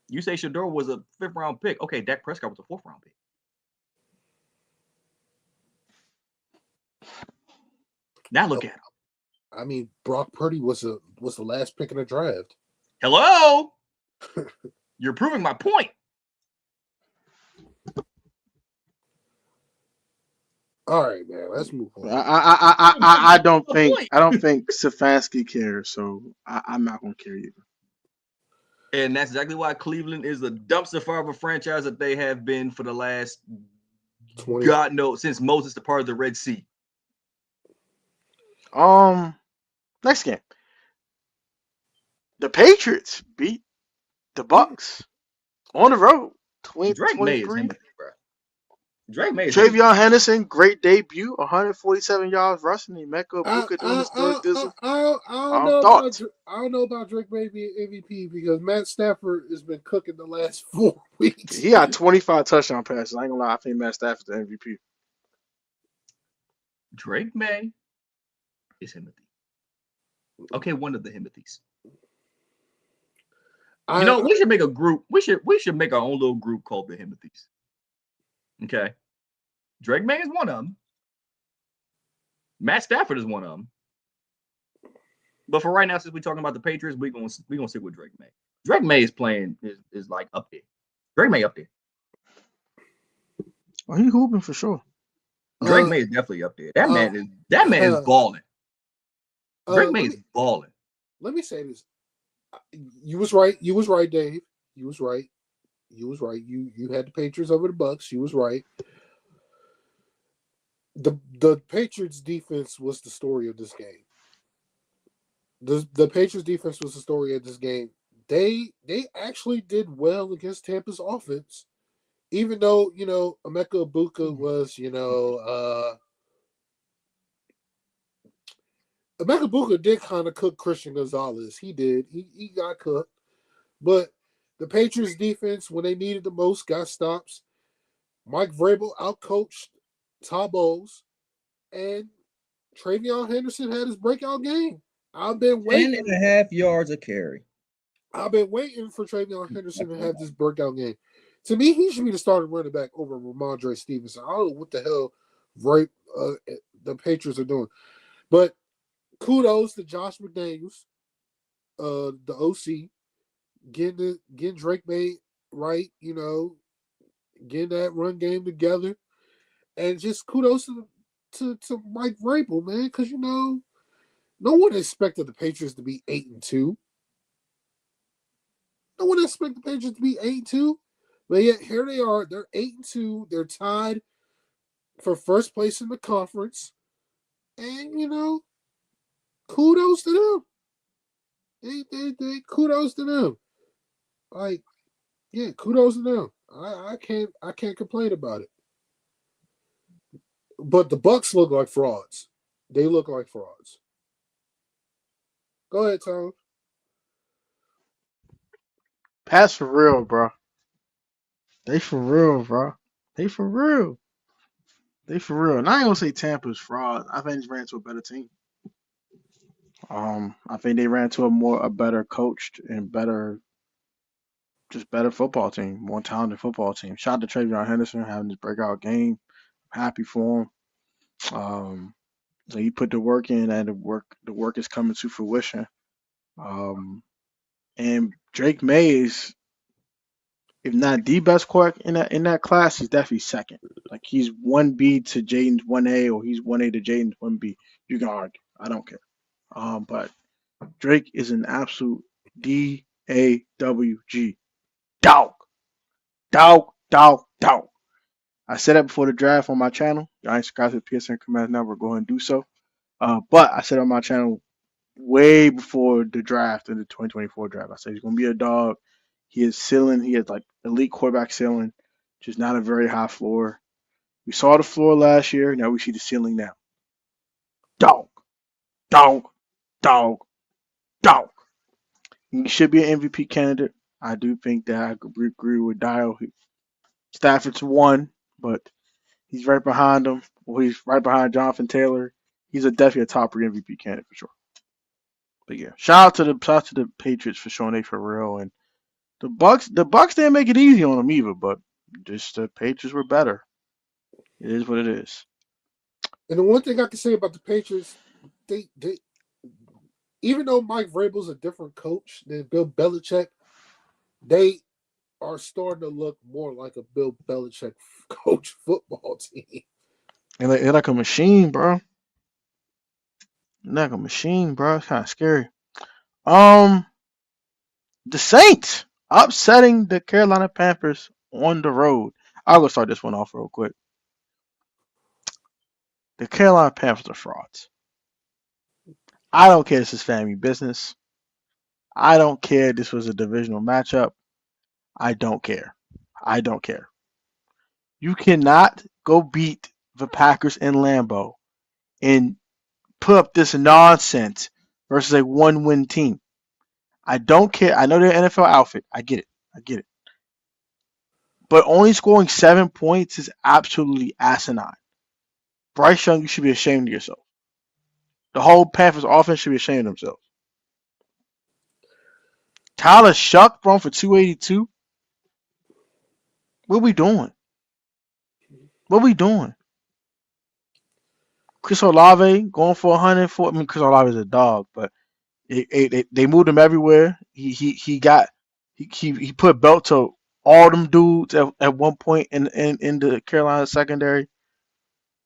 Speaker 1: You say Shador was a 5th-round pick. Okay, Dak Prescott was a 4th-round pick. Now look at him.
Speaker 3: I mean, Brock Purdy was the last pick in the draft.
Speaker 1: Hello? You're proving my point.
Speaker 3: All right, man. Let's move on.
Speaker 2: I don't think Stefanski cares, so I'm not gonna care either.
Speaker 1: And that's exactly why Cleveland is a dumpster fire of a franchise that they have been for the last
Speaker 3: 20.
Speaker 1: God knows since Moses departed the Red Sea.
Speaker 2: Next game. The beat the Bucks on the road.
Speaker 1: Drake May is him, bro. Drake May is
Speaker 2: Travion Henderson, great debut, 147 yards rushing. Emeka Ibuka doing his third dizzle.
Speaker 3: I don't know about Drake May being MVP because Matt Stafford has been cooking the last 4 weeks.
Speaker 2: He got 25 touchdown passes. I ain't gonna lie, I think Matt Stafford's the MVP.
Speaker 1: Drake May is Himothy. Okay, one of the Himothy's. We should make a group. We should make our own little group called the Himothy's. Okay. Drake May is one of them. Matt Stafford is one of them. But for right now, since we're talking about the Patriots, we're gonna stick with Drake May. Drake May is playing is like up there. Drake May up there.
Speaker 2: Well, he hooping for sure.
Speaker 1: Drake May is definitely up there. That man is balling. Drake May is balling.
Speaker 3: Let me say this. You was right. You was right, Dave. You was right. You had the Patriots over the Bucks. You was right. The Patriots defense was the story of this game. The Patriots defense was the story of this game. They actually did well against Tampa's offense, even though Emeka Ibuka was Emeka Ibuka did kind of cook Christian Gonzalez. He did. He got cooked, but the Patriots defense, when they needed the most, got stops. Mike Vrabel outcoached Todd Bowles, and Travion Henderson had his breakout game. I've been waiting.
Speaker 1: 10.5 yards a carry.
Speaker 3: I've been waiting for Travion Henderson to have this breakout game. To me, he should be the starting running back over Ramondre Stevenson. I don't know what the hell the Patriots are doing. But kudos to Josh McDaniels, the OC, getting Drake May right, getting that run game together. And just kudos to Mike Vrabel, man, because, no one expected the Patriots to be 8-2. No one expected the Patriots to be 8-2. But yet, here they are. They're 8-2. They're tied for first place in the conference. And, kudos to them. They kudos to them. Like, yeah, kudos to them. I can't complain about it. But the Bucks look like frauds. They look like frauds. Go ahead, Tom.
Speaker 2: Pass for real, bro. They for real, bro. They for real. And I ain't gonna say Tampa's fraud. I think they ran to a better team. I think they ran to a better coached and better football team, more talented football team. Shout out to Travion Henderson having this breakout game. Happy for him. Um, so he put the work in, and the work is coming to fruition. Um, and Drake May is, if not the best quarterback in that class, he's definitely second. Like he's 1B to Jaden's 1A, or he's 1A to Jaden's 1B. You can argue. I don't care. But Drake is an absolute DAWG. Dog. Dog. Dog. Dog. I said that before the draft on my channel. Y'all ain't subscribed to the PSN Command Network. Go ahead and do so. But I said on my channel way before the draft, in the 2024 draft, I said he's going to be a dog. He is ceiling. He has like elite quarterback ceiling, just not a very high floor. We saw the floor last year. Now we see the ceiling now. Dog. Dog. Dog. Dog. He should be an MVP candidate. I do think that I agree with Dial. Stafford's one, but he's right behind him. Well, he's right behind Jonathan Taylor. He's definitely a top 3 MVP candidate for sure. But yeah, shout out to the Patriots for showing they for real, and the Bucks didn't make it easy on them either, but just the Patriots were better. It is what it is.
Speaker 3: And the one thing I can say about the Patriots, they even though Mike Vrabel's a different coach than Bill Belichick, they are starting to look more like a Bill Belichick coach football team.
Speaker 2: And they're like a machine, bro. Like a machine, bro. It's kind of scary. Um, the Saints upsetting the Carolina Panthers on the road. I'll go start this one off real quick. The Carolina Panthers are frauds. I don't care if this is family business. I don't care if this was a divisional matchup. I don't care. I don't care. You cannot go beat the Packers in Lambeau and put up this nonsense versus a one-win team. I don't care. I know they're NFL outfit. I get it. I get it. But only scoring 7 points is absolutely asinine. Bryce Young, you should be ashamed of yourself. The whole Panthers offense should be ashamed of themselves. Tyler Shuck thrown for 282. What are we doing? What are we doing? Chris Olave going for 104. I mean, Chris Olave is a dog, but they moved him everywhere. He put belt to all them dudes at one point in the Carolina secondary.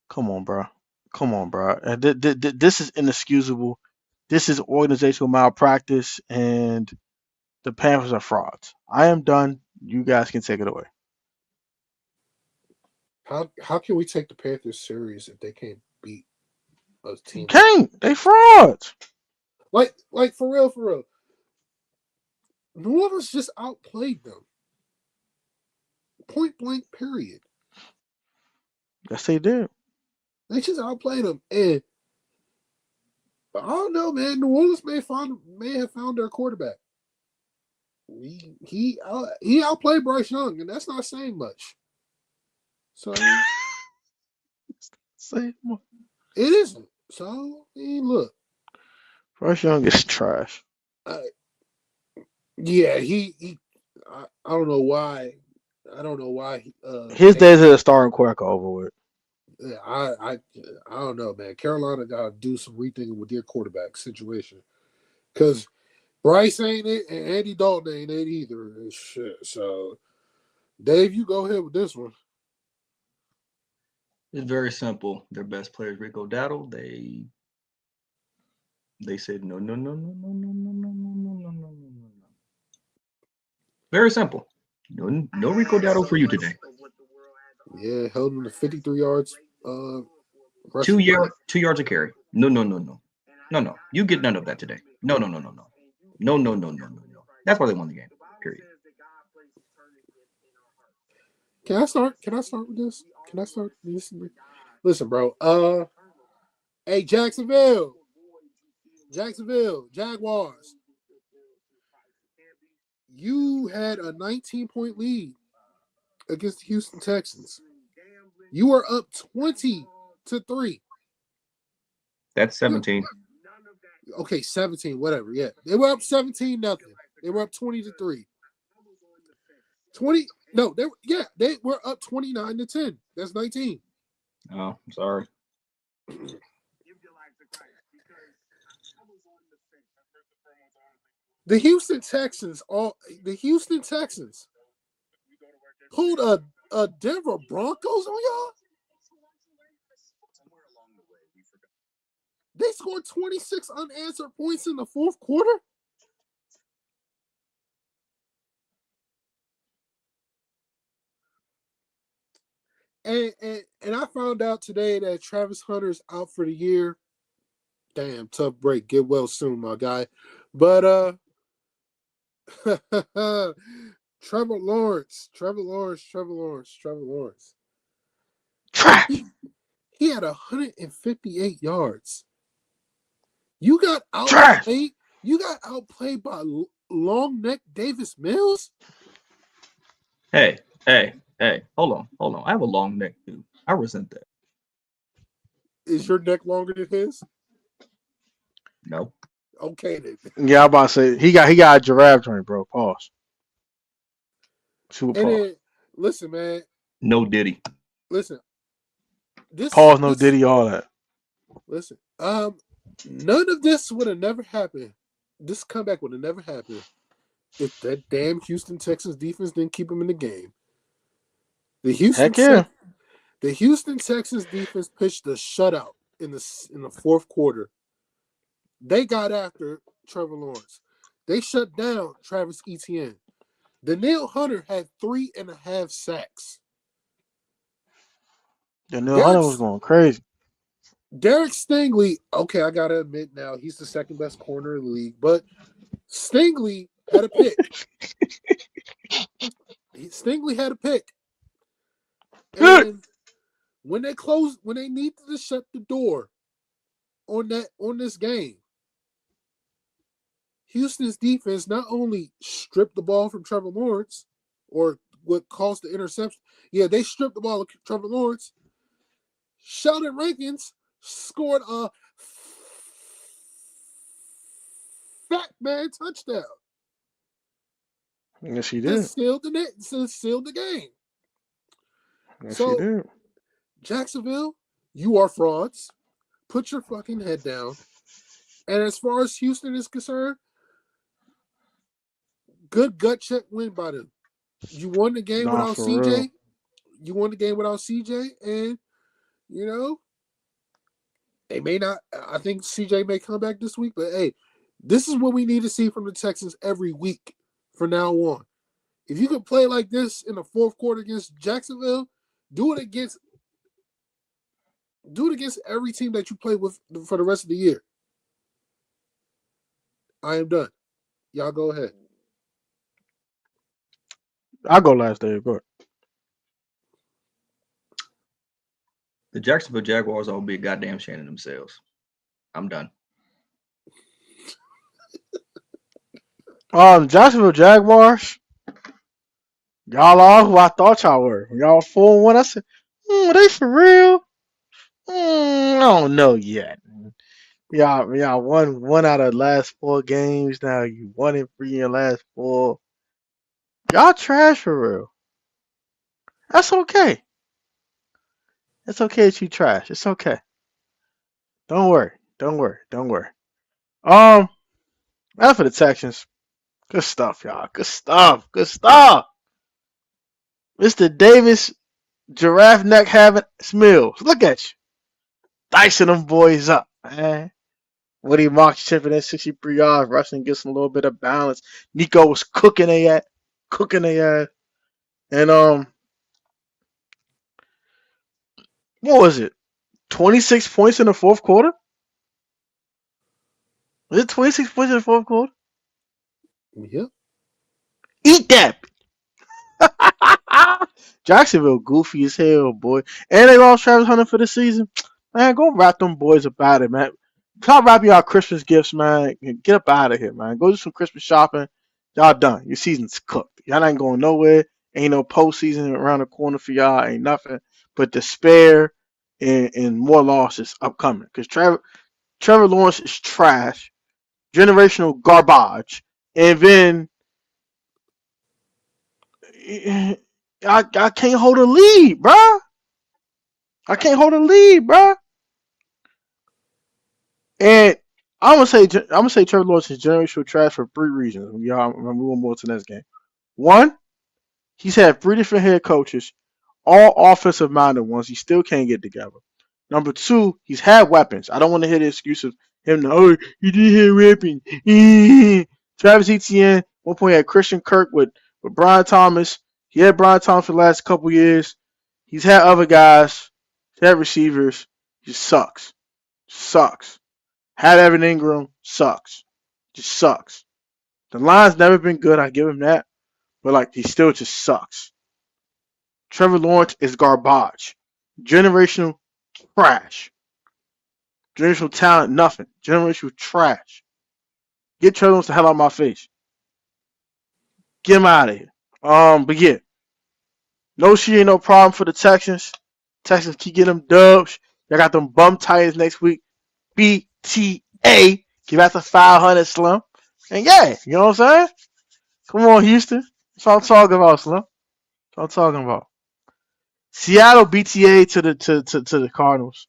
Speaker 2: Come on, bro. Come on, bro. This is inexcusable. This is organizational malpractice, and the Panthers are frauds. I am done. You guys can take it away.
Speaker 3: How can we take the Panthers serious if they can't beat a
Speaker 2: You
Speaker 3: team
Speaker 2: can't. They frauds.
Speaker 3: like for real, for real? New Orleans just outplayed them. Point blank, period.
Speaker 2: Yes, they did.
Speaker 3: They just outplayed them, and I don't know, man. New Orleans may have found their quarterback. He outplayed Bryce Young, and that's not saying much. So
Speaker 2: Say more.
Speaker 3: it isn't. So I mean, look,
Speaker 2: Bryce Young is trash.
Speaker 3: uh, yeah, he I don't know why. I don't know why.
Speaker 2: His days as a starting quarterback are over with.
Speaker 3: Yeah, I don't know, man. Carolina got to do some rethinking with their quarterback situation because Bryce ain't it, and Andy Dalton ain't it either. Shit. So, Dave, you go ahead with this one.
Speaker 1: It's very simple. Their best player is Rico Dowdle. They said no, no, no, no, no, no, no, no, no, no, no, no, no, no. Very simple. No Rico Dowdle for you today.
Speaker 3: Yeah, held him to 53 yards.
Speaker 1: Two
Speaker 3: Rushing.
Speaker 1: yard, 2 yards a carry. No, no, no, no, no, no. You get none of that today. No, no, no, no, no, no, no, no, no, no, no. That's why they won the game. Period.
Speaker 3: Can I start? Can I start with this? Can I start? Listen, bro. Hey, Jacksonville, Jaguars. You had a 19-point lead against the Houston Texans. You were up 20-3.
Speaker 1: That's 17.
Speaker 3: Okay, 17, whatever. Yeah, they were up 17-0. They were up 20-3. 20. No, they were up 29-10. That's 19.
Speaker 1: Oh, I'm sorry.
Speaker 3: The Houston Texans, pulled a Denver Broncos on y'all. They scored 26 unanswered points in the fourth quarter. And I found out today that Travis Hunter's out for the year. Damn, tough break. Get well soon, my guy. But Trevor Lawrence.
Speaker 2: Trash.
Speaker 3: He had 158 yards. You got
Speaker 2: Trash.
Speaker 3: outplayed. You got outplayed by long neck Davis Mills.
Speaker 1: Hey, hey. Hold on. I have a long neck too. I resent that.
Speaker 3: Is your neck longer than his?
Speaker 1: No.
Speaker 3: Okay then.
Speaker 2: Yeah, I'm about to say he got a giraffe joint, bro. Pause. Super
Speaker 3: And
Speaker 2: pause.
Speaker 3: then listen, man.
Speaker 1: No Diddy.
Speaker 3: Listen. This
Speaker 2: Pause. No
Speaker 3: this
Speaker 2: Diddy. All that.
Speaker 3: listen. None of this would have never happened. This comeback would have never happened if that damn Houston Texans defense didn't keep him in the game. The
Speaker 2: Heck yeah.
Speaker 3: Houston Texans defense pitched a shutout in the fourth quarter. They got after Trevor Lawrence. They shut down Travis Etienne. Danielle Hunter had 3.5 sacks.
Speaker 2: Daniel
Speaker 3: Derek
Speaker 2: Hunter was going crazy.
Speaker 3: Derek Stingley, okay, I gotta admit now, he's the second best corner in the league, but Stingley had a pick. Stingley had a pick. And when they needed to shut the door on this game, Houston's defense not only stripped the ball from Trevor Lawrence, or what caused the interception. Yeah, they stripped the ball of Trevor Lawrence. Sheldon Rankins scored a fat man touchdown
Speaker 2: Yes, he
Speaker 3: to
Speaker 2: did.
Speaker 3: seal the game.
Speaker 2: Yes, he
Speaker 3: So,
Speaker 2: did.
Speaker 3: Jacksonville, you are frauds. Put your fucking head down. And as far as Houston is concerned, good gut check win by them. You won the game
Speaker 2: Nah,
Speaker 3: without
Speaker 2: for real.
Speaker 3: CJ. You won the game without CJ, and you know they may not. I think CJ may come back this week, but hey, this is what we need to see from the Texans every week from now on. If you can play like this in the fourth quarter against Jacksonville, do it against every team that you play with for the rest of the year. I am done. Y'all go ahead.
Speaker 2: I'll go last, Dave. Go ahead.
Speaker 1: The Jacksonville Jaguars all be a goddamn shame in themselves. I'm done.
Speaker 2: Jacksonville Jaguars. Y'all are who I thought y'all were. When y'all 4-1, I said, are they for real? I don't know yet. Y'all won one out of the last 4 games. Now you 1-3 in your last 4. Y'all trash for real. That's okay. It's okay that you trash. It's okay. Don't worry. Don't worry. Don't worry. As for the Texans, good stuff, y'all. Good stuff. Good stuff. Mr. Davis, giraffe neck having Mills. Look at you. Dicing them boys up, man. Woody Marks chipping in 63 yards, rushing, gets a little bit of balance. Nico was cooking their ass. And what was it? 26 points in the fourth quarter? Was it 26 points in the fourth quarter?
Speaker 3: Yep.
Speaker 2: Eat that. Jacksonville goofy as hell, boy. And they lost Travis Hunter for the season. Man, go rap them boys about it, man. Stop rapping y'all Christmas gifts, man. Get up out of here, man. Go do some Christmas shopping. Y'all done. Your season's cooked. Y'all ain't going nowhere. Ain't no postseason around the corner for y'all. Ain't nothing but despair and more losses upcoming. Because Trevor Lawrence is trash. generational garbage. And then I can't hold a lead, bruh. I can't hold a lead, bruh. And I'm gonna say Trevor Lawrence is generational trash for 3 reasons. Y'all, I'm moving more to the next game. One, he's had 3 different head coaches, all offensive minded ones. He still can't get together. Number two, he's had weapons. I don't want to hear the excuse of him. Oh, he didn't have weapons. Travis Etienne, one point had Christian Kirk with Brian Thomas. He had Brian Thomas for the last couple years. He's had other guys. He's had receivers. He just sucks. Sucks. Had Evan Ingram. Sucks. Just sucks. The line's never been good. I give him that. But like he still just sucks. Trevor Lawrence is garbage. Generational trash. Generational talent, nothing. Generational trash. Get Trevor Lawrence the hell out of my face. Get him out of here. But yeah, no shit ain't no problem for the Texans. Texans keep getting them dubs. They got them bum Titans next week. BTA. Give out the 500 Slim. And yeah, you know what I'm saying? Come on, Houston. That's what I'm talking about, Slim. That's what I'm talking about. Seattle BTA to the Cardinals.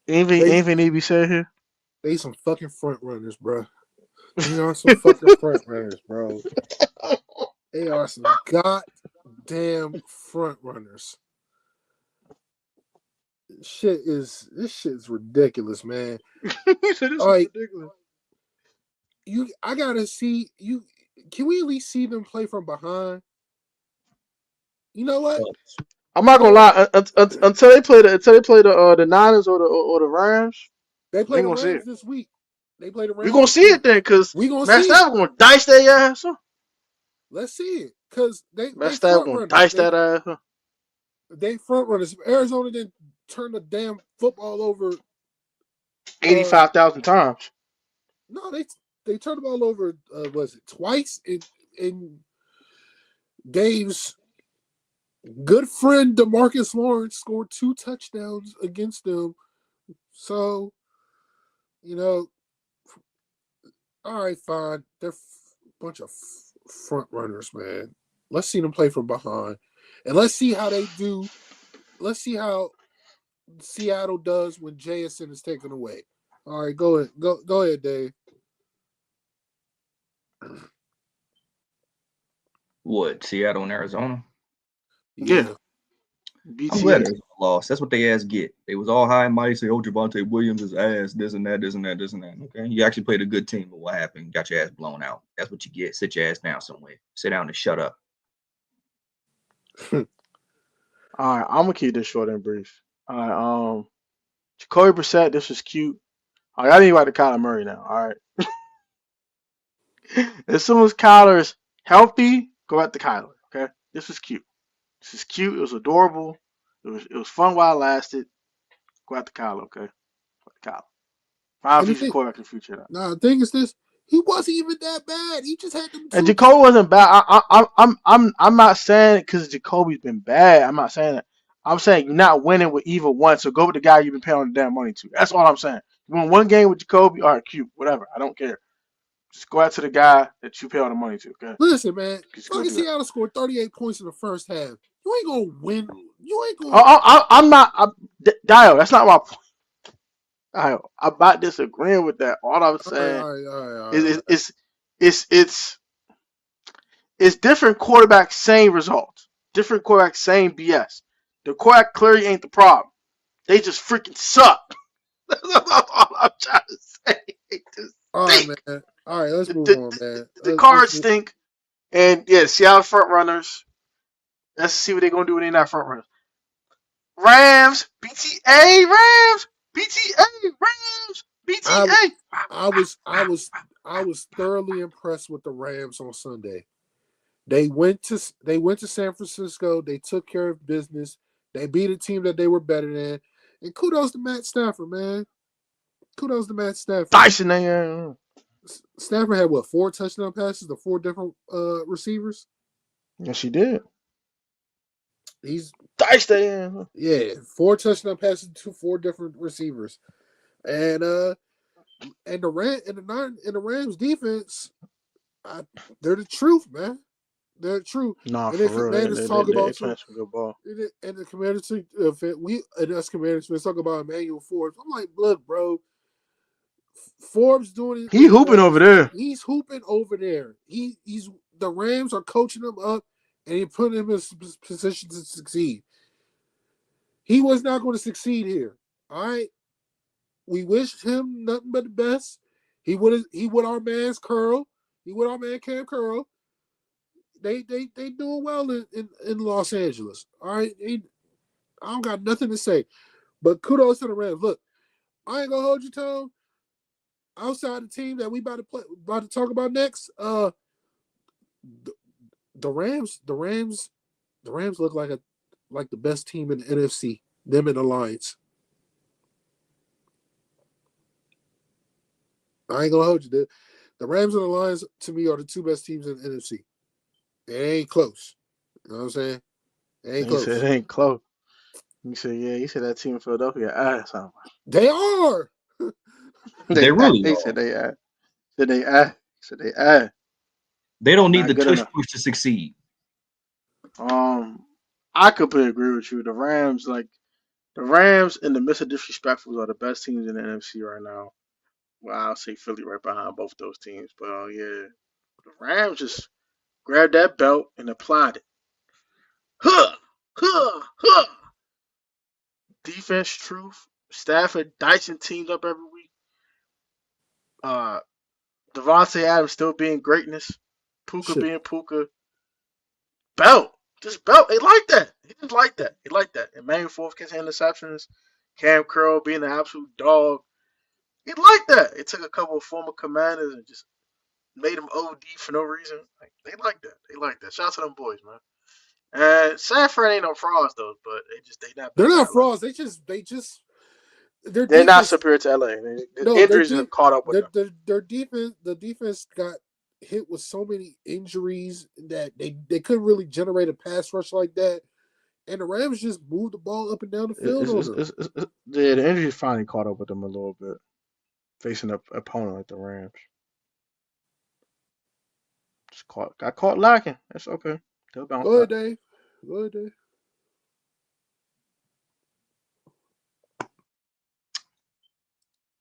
Speaker 2: Anything need to be said here?
Speaker 3: They some fucking front runners, bro. They are some fucking front runners, bro. They are some goddamn front runners. This shit is ridiculous, man.
Speaker 2: This is
Speaker 3: Like,
Speaker 2: ridiculous.
Speaker 3: I gotta see you. Can we at least see them play from behind? You know what?
Speaker 2: I'm not gonna lie. Until they play the Niners or the Rams,
Speaker 3: They
Speaker 2: we
Speaker 3: play
Speaker 2: ain't
Speaker 3: the
Speaker 2: gonna see
Speaker 3: Rams
Speaker 2: it.
Speaker 3: this week. They play the
Speaker 2: We
Speaker 3: Rams
Speaker 2: gonna
Speaker 3: this
Speaker 2: see
Speaker 3: week.
Speaker 2: it then, cause
Speaker 3: We gonna
Speaker 2: Matt
Speaker 3: see it.
Speaker 2: Stafford gonna dice their ass. Huh?
Speaker 3: Let's see it, cause they
Speaker 2: Matt Stafford
Speaker 3: front
Speaker 2: gonna
Speaker 3: runners.
Speaker 2: dice that ass. Huh?
Speaker 3: They front runners. If Arizona didn't turn the damn football over.
Speaker 2: 85,000 times.
Speaker 3: No, they turned the ball over. Was it twice? In Dave's good friend DeMarcus Lawrence scored 2 touchdowns against them. So, you know, all right, fine. They're a bunch of front runners, man. Let's see them play from behind, and let's see how they do. Let's see how Seattle does when JSN is taken away. All right, go ahead, go ahead, Dave.
Speaker 1: What, Seattle and Arizona?
Speaker 2: Yeah.
Speaker 1: I'm glad
Speaker 2: BTA.
Speaker 1: Arizona lost. That's what they ass get. They was all high and mighty, say, oh, Javante Williams is ass, this and that, this and that, this and that. Okay. You actually played a good team, but what happened? Got your ass blown out. That's what you get. Sit your ass down somewhere. Sit down and shut up.
Speaker 2: All right, I'm gonna keep this short and brief. All right, Jacoby Brissett, this was cute. All right, I need to write to Kyler Murray now. All right. As soon as Kyler is healthy, go at the Kyler. Okay, this was cute. This is cute. It was adorable. It was fun while it lasted. Go at the Kyler. Okay, go at the Kyler. Find
Speaker 3: And
Speaker 2: if
Speaker 3: the
Speaker 2: he's a
Speaker 3: thing,
Speaker 2: quarterback in the future. Now.
Speaker 3: the thing is this: he wasn't even that bad. He just had them
Speaker 2: And
Speaker 3: two.
Speaker 2: Jacoby wasn't bad. I'm not saying it because Jacoby's been bad. I'm not saying that. I'm saying you're not winning with either one. So go with the guy you've been paying the damn money to. That's all I'm saying. You win one game with Jacoby, all right, cute, whatever. I don't care. Just go out to the guy that you pay all the money to. Okay.
Speaker 3: Listen, man,
Speaker 2: Just go
Speaker 3: fucking
Speaker 2: do that.
Speaker 3: Seattle scored 38 points in the first half. You ain't gonna win. You ain't gonna.
Speaker 2: I'm not. Dio, that's not my point. I'm not disagreeing with that. All I'm
Speaker 3: All right,
Speaker 2: saying
Speaker 3: all right, all right, all right.
Speaker 2: is it's different quarterbacks, same results. Different quarterbacks, same BS. The quarterback clearly ain't the problem. They just freaking suck. That's all I'm trying to say. They just
Speaker 3: All right,
Speaker 2: stink.
Speaker 3: man. All right, let's move
Speaker 2: The,
Speaker 3: on,
Speaker 2: the,
Speaker 3: man.
Speaker 2: the
Speaker 3: Let's
Speaker 2: cards
Speaker 3: move.
Speaker 2: stink. And yeah, Seattle front runners. Let's see what they're gonna do when they're not front runners. Rams, BTA, Rams, BTA, Rams,
Speaker 3: I
Speaker 2: BTA.
Speaker 3: I was thoroughly impressed with the Rams on Sunday. They went to San Francisco. They took care of business. They beat a team that they were better than. And kudos to Matt Stafford, man. Kudos to Matt Stafford.
Speaker 2: Dyson, they.
Speaker 3: Stafford had what, 4 touchdown passes to 4 different receivers.
Speaker 2: Yes, she did.
Speaker 3: He's
Speaker 2: Dyson.
Speaker 3: yeah, 4 touchdown passes to 4 different receivers, and And the Rams defense, they're the truth, man. They're the truth.
Speaker 2: Nah,
Speaker 3: And then
Speaker 2: for real.
Speaker 3: Commanders talk
Speaker 2: They
Speaker 3: about
Speaker 2: playing some good ball.
Speaker 3: and the Commanders and us Commanders fans talk about Emmanuel Forbes. I'm like, look, bro, Forbes doing
Speaker 2: He
Speaker 3: what he
Speaker 2: hooping over
Speaker 3: does.
Speaker 2: there.
Speaker 3: He's hooping over there. He's the Rams are coaching him up and he putting him in a position to succeed. He was not going to succeed here. All right. We wish him nothing but the best. He would our man's Curl. He would our man Cam Curl. They doing well in Los Angeles. All right. I don't got nothing to say. But kudos to the Rams. Look, I ain't gonna hold you, Tom. Outside the team that we about to talk about next, the Rams look like the best team in the NFC. Them and the Lions. I ain't gonna hold you. The Rams and the Lions to me are the two best teams in the NFC. It ain't close. You know what I'm saying? It ain't
Speaker 2: And he
Speaker 3: close.
Speaker 2: said it ain't close. He said, yeah, he said that team in Philadelphia ass.
Speaker 3: They are.
Speaker 1: They really
Speaker 2: He
Speaker 1: are.
Speaker 2: said they ass. Said they ass. Said they ass.
Speaker 1: They don't need
Speaker 2: Not
Speaker 1: the
Speaker 2: good
Speaker 1: tush
Speaker 2: enough.
Speaker 1: push to succeed.
Speaker 2: I completely agree with you. The Rams and the Mr. Disrespectfuls are the best teams in the NFC right now. Well, I'll say Philly right behind both those teams. But yeah, the Rams just grabbed that belt and applied it. Huh, huh, huh. Defense, truth. Stafford dicing teams up every week. Uh, Devontae Adams still being greatness. Puka
Speaker 3: Shit.
Speaker 2: being Puka. Belt. Just belt. They like that. He just like that. He like that. And Emmanuel Fourth catching interceptions. Cam Curl being an absolute dog. He like that. It took a couple of former commanders and just made them OD for no reason. Like, they like that. They like that. Shout out to them boys, man. And Sanford ain't no frauds though, but they not
Speaker 3: They're
Speaker 2: better than
Speaker 3: not
Speaker 2: LA.
Speaker 3: frauds. Their
Speaker 2: They're not
Speaker 3: defense.
Speaker 2: superior to LA. The
Speaker 3: No,
Speaker 2: injuries have caught up with them.
Speaker 3: their defense. The defense got hit with so many injuries that they couldn't really generate a pass rush like that. And the Rams just moved the ball up and down the field on them.
Speaker 2: Yeah, the injuries finally caught up with them a little bit, facing an opponent like the Rams. Got caught lacking. That's okay. They'll bounce
Speaker 3: Go ahead,
Speaker 2: back.
Speaker 3: Dave. Go ahead, Dave.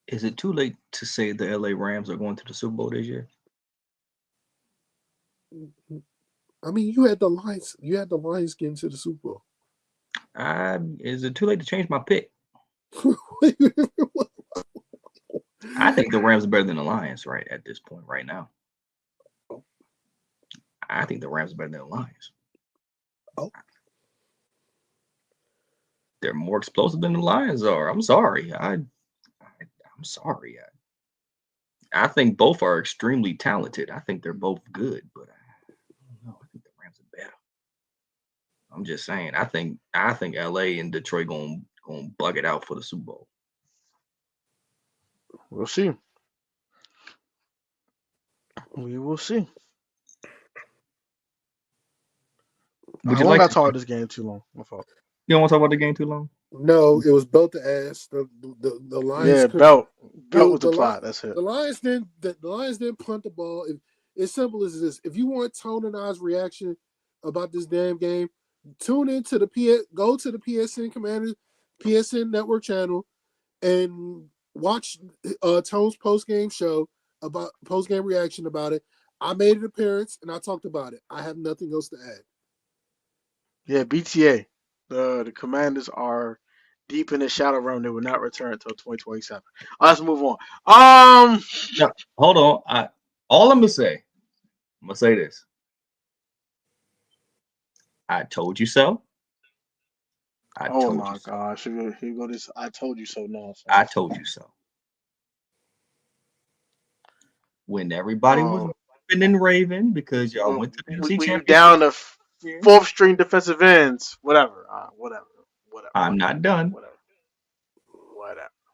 Speaker 1: Is it too late to say the LA Rams are going to the Super Bowl this year?
Speaker 3: I mean, you had the Lions. You had the Lions getting to the Super Bowl.
Speaker 1: Is it too late to change my pick? I think the Rams are better than the Lions right at this point, right now. I think the Rams are better than the Lions.
Speaker 3: Oh.
Speaker 1: They're more explosive than the Lions are. I'm sorry. I'm sorry. I think both are extremely talented. I think they're both good, but I don't know. I think the Rams are better. I'm just saying. I think LA and Detroit gonna bug it out for the Super Bowl.
Speaker 2: We'll see. We will see.
Speaker 1: Would
Speaker 2: I
Speaker 1: you
Speaker 2: don't
Speaker 1: like
Speaker 2: got
Speaker 1: to?
Speaker 2: to talk this game too long. My fault.
Speaker 1: You don't want to talk about the game too long?
Speaker 3: No, it was belt to ass. The Lions
Speaker 2: Yeah,
Speaker 3: couldn't.
Speaker 2: belt was applied. That's it.
Speaker 3: The Lions didn't punt the ball. It's simple as this. If you want Tone and I's reaction about this damn game, tune into go to the PSN Commanders PSN Network channel and watch Tone's post game show about post game reaction about it. I made an appearance and I talked about it. I have nothing else to add.
Speaker 2: Yeah, BTA. The Commanders are deep in the shadow realm. They will not return until 2027. Let's move on.
Speaker 1: No, hold on. All I'm gonna say this. I told you so. I
Speaker 2: Oh
Speaker 1: told you
Speaker 2: my
Speaker 1: so.
Speaker 2: gosh. Here you go this I told you so nonsense.
Speaker 1: I told you so. When everybody was rapping and raving because y'all went to the NFC
Speaker 2: when you
Speaker 1: Championship,
Speaker 2: down to fourth string defensive ends, whatever. Whatever.
Speaker 1: I'm not done.
Speaker 2: Whatever.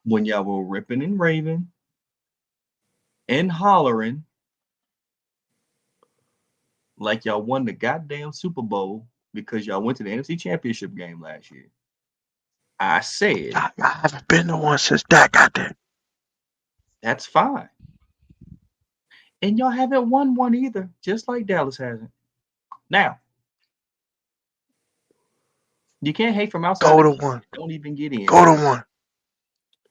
Speaker 1: When y'all were ripping and raving and hollering like y'all won the goddamn Super Bowl because y'all went to the NFC Championship game last year. I said
Speaker 2: I haven't been to one since that goddamn.
Speaker 1: That's fine. And y'all haven't won one either, just like Dallas hasn't. Now, you can't hate from outside
Speaker 2: Go
Speaker 1: the
Speaker 2: to
Speaker 1: country.
Speaker 2: one.
Speaker 1: Don't even get in.
Speaker 2: Go to one.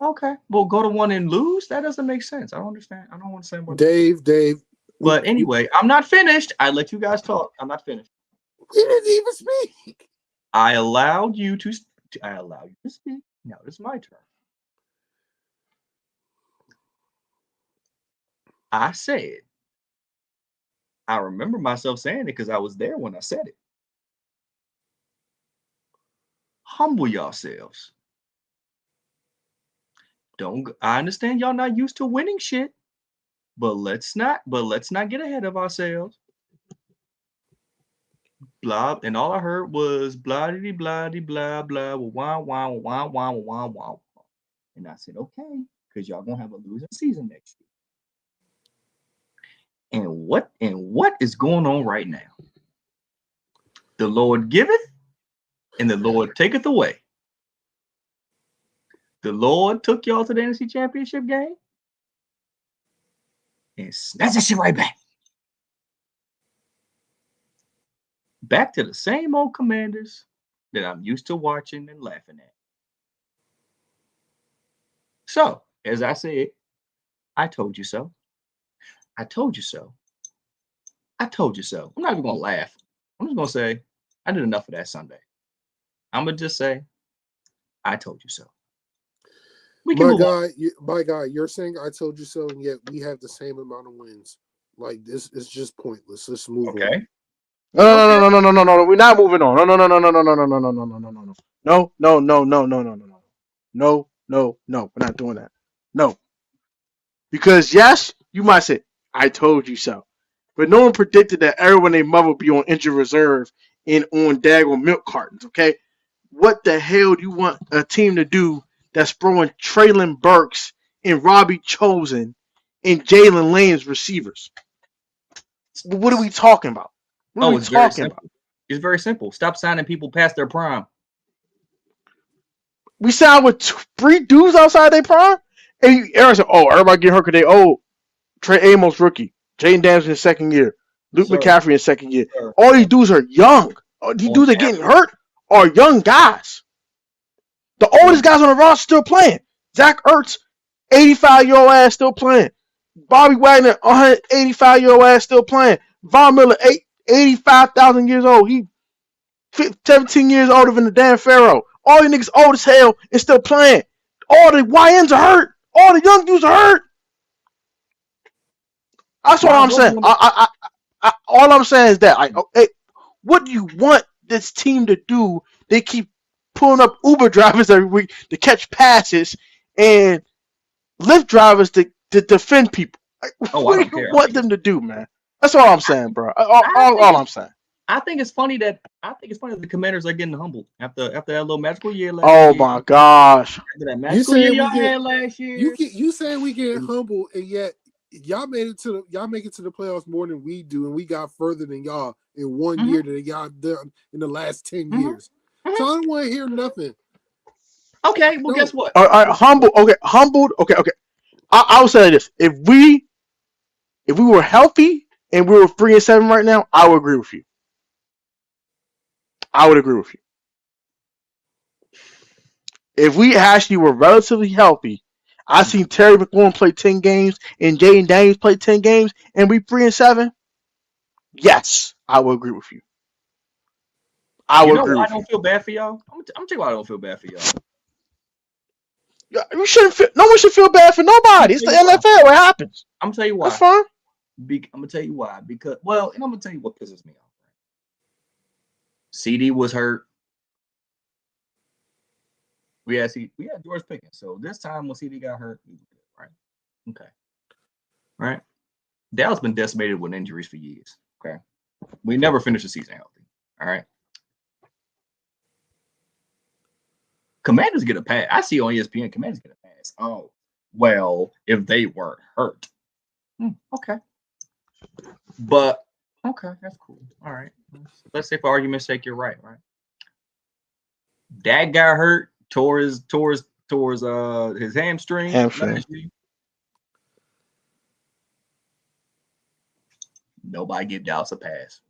Speaker 1: Okay. Well, go to one and lose? That doesn't make sense. I don't understand. I don't understand what.
Speaker 3: Dave,
Speaker 1: But anyway, I'm not finished. I let you guys talk. I'm not finished.
Speaker 3: we didn't even speak.
Speaker 1: I allowed you to. I allow you to speak. Now it's my turn. I said. I remember myself saying it because I was there when I said it. Humble yourselves. Don't. I understand y'all not used to winning shit, but let's not. But let's not get ahead of ourselves. Blah, and all I heard was blah blah blah blah wah wah wah wah wah wah. And I said, okay, because y'all gonna have a losing season next year. And what is going on right now? The Lord giveth, and the Lord taketh away. The Lord took y'all to the NFC Championship game and snatched that shit right back. Back to the same old Commanders that I'm used to watching and laughing at. So, as I said, I told you so. I told you so. I told you so. I'm not even gonna laugh. I'm just gonna say I did enough of that Sunday. I'm gonna just say I told you so. We can move on.
Speaker 3: My guy, you're saying I told you so, and yet we have the same amount of wins. Like this is just pointless. Let's move on.
Speaker 1: Okay.
Speaker 2: No. We're not moving on. No. We're not doing that. No. Because yes, you might say, I told you so. But no one predicted that everyone and their mother would be on injured reserve and on daggone milk cartons, okay? What the hell do you want a team to do that's throwing Traylon Burks and Robbie Chosen and Jalen Lane's receivers? What are we talking about? What are we
Speaker 1: it's very
Speaker 2: talking
Speaker 1: simple.
Speaker 2: about?
Speaker 1: It's very simple. Stop signing people past their prime.
Speaker 2: We signed with 3 dudes outside their prime? And Aaron said, oh, everybody get hurt because they old. Trey Amos, rookie. Jaden Daniels in second year. Luke McCaffrey in second year. All these dudes are young. All these dudes that are getting hurt are young guys. The oldest guys on the roster still playing. Zach Ertz, 85-year-old ass still playing. Bobby Wagner, 185-year-old ass still playing. Von Miller, 85,000 years old. He 17 years older than the damn Pharaoh. All these niggas old as hell and still playing. All the YNs are hurt. All the young dudes are hurt. That's what I'm saying. All I'm saying is that what do you want this team to do? They keep pulling up Uber drivers every week to catch passes and Lyft drivers to defend people. What do you want them to do, man? That's all I'm saying, bro. All I'm saying.
Speaker 1: I think it's funny that the Commanders are getting humbled after that little magical year last
Speaker 2: year.
Speaker 1: Oh
Speaker 2: my gosh!
Speaker 1: After that magical year y'all had last year.
Speaker 3: You saying we get humbled, and yet y'all make it to the playoffs more than we do, and we got further than y'all in one year than y'all done in the last 10 years. So I don't want to hear nothing.
Speaker 1: Okay, well, guess what?
Speaker 2: All right, humbled. Okay. I will say this: if we were healthy and we were 3-7 right now, I would agree with you. If we actually were relatively healthy, I seen Terry McLaurin play 10 games and Jaden Daniels play 10 games, and we 3-7. Yes, I will agree with you.
Speaker 1: I don't feel bad for y'all. I'm gonna tell you why I don't feel bad for y'all.
Speaker 2: You shouldn't feel. No one should feel bad for nobody. It's the NFL. What happens?
Speaker 1: I'm gonna tell you why.
Speaker 2: That's fine.
Speaker 1: I'm gonna tell you why. Because and I'm gonna tell you what pisses me off. CD was hurt. We had George Pickens. So this time when CD got hurt, he was good, right? Okay. Right. Dallas been decimated with injuries for years. Okay. We never finished the season healthy. All right. Commanders get a pass. I see on ESPN, Commanders get a pass. Oh, well, if they weren't hurt. Okay. But, okay, that's cool. All right. Let's say for argument's sake, you're right? Dad got hurt, tore his hamstring. Nobody give Dallas a pass.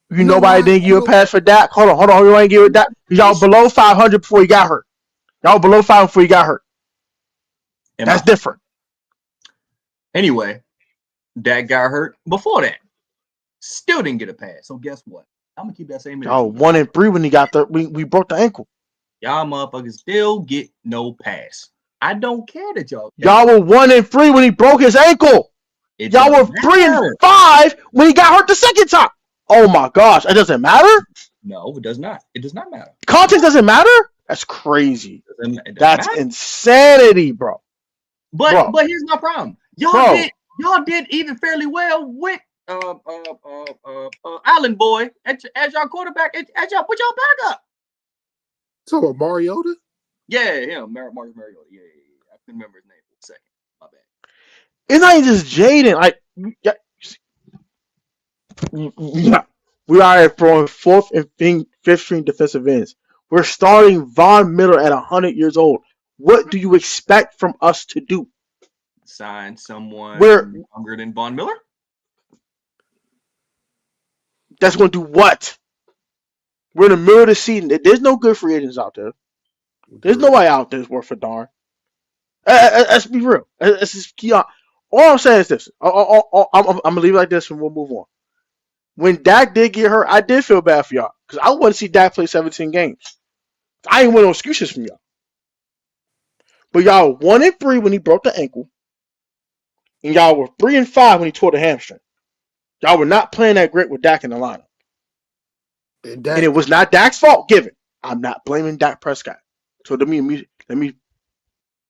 Speaker 2: Nobody didn't give a pass for Dak. Hold on. You ain't give it that. Y'all below 500 before he got hurt. Y'all below 500 before he got hurt. That's different.
Speaker 1: Anyway, Dak got hurt before that. Still didn't get a pass. So guess what? I'm gonna keep that same energy.
Speaker 2: Y'all 1-3 when he got the we broke the ankle.
Speaker 1: Y'all motherfuckers still get no pass. I don't care that y'all.
Speaker 2: Y'all were 1-3 when he broke his ankle. Y'all were 3-5 when he got hurt the second time. Oh my gosh, it doesn't matter?
Speaker 1: No, it does not. It does not matter.
Speaker 2: Context doesn't matter? That's crazy. That's insanity, bro.
Speaker 1: But here's my problem. Y'all did even fairly well with Allen Boy as y'all quarterback, as y'all put y'all back up.
Speaker 3: So about Mariota?
Speaker 1: Yeah, him, Marcus Mariota. Yeah. I couldn't remember his name for a second. My bad.
Speaker 2: It's not even just Jaden. We are throwing 4th and 5th string defensive ends. We're starting Von Miller at 100 years old. What do you expect from us to do?
Speaker 1: Sign someone younger than Von Miller?
Speaker 2: That's going to do what? We're in the middle of the season. There's no good free agents out there. There's nobody out there that's worth a darn. Let's be real. Let's just keep on. All I'm saying is this. I'm going to leave it like this and we'll move on. When Dak did get hurt, I did feel bad for y'all. Because I want to see Dak play 17 games. I ain't want no excuses from y'all. But y'all 1-3 when he broke the ankle. And y'all were 3-5 when he tore the hamstring. Y'all were not playing that great with Dak in the lineup. And it was not Dak's fault, given. I'm not blaming Dak Prescott. So let me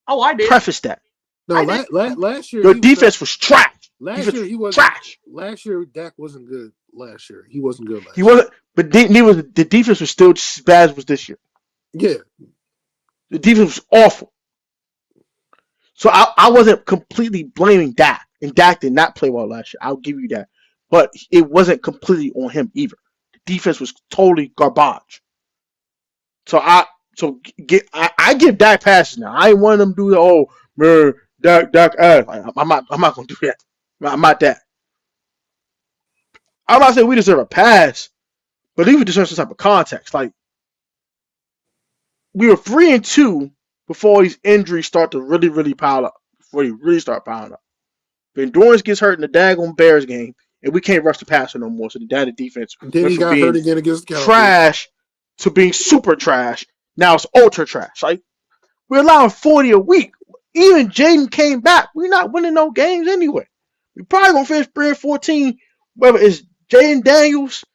Speaker 1: I did.
Speaker 2: preface that.
Speaker 3: No, last year
Speaker 2: your defense was trash.
Speaker 3: Last year he was
Speaker 2: trash.
Speaker 3: Last year Dak wasn't good. Last year he wasn't good.
Speaker 2: He wasn't, but the defense was still just as bad as was this year.
Speaker 3: Yeah,
Speaker 2: the defense was awful. So I wasn't completely blaming Dak, and Dak did not play well last year. I'll give you that, but it wasn't completely on him either. The defense was totally garbage. So I give Dak passes now. I ain't one of them do man, Dak ass. I'm not gonna do that. I'm not that. I'm not saying we deserve a pass, but we deserve some type of context. Like we were 3-2 before these injuries start to really, really pile up. Before they really start piling up. If Endurance gets hurt in the daggone Bears game, and we can't rush the passer no more, so the data defense
Speaker 3: then he got hurt again against the Cowboys.
Speaker 2: Trash to being super trash. Now it's ultra trash. Like we're allowing 40 a week. Even Jaden came back. We're not winning no games anyway. We're probably gonna finish 3-14. Whether it's Jaden Daniels,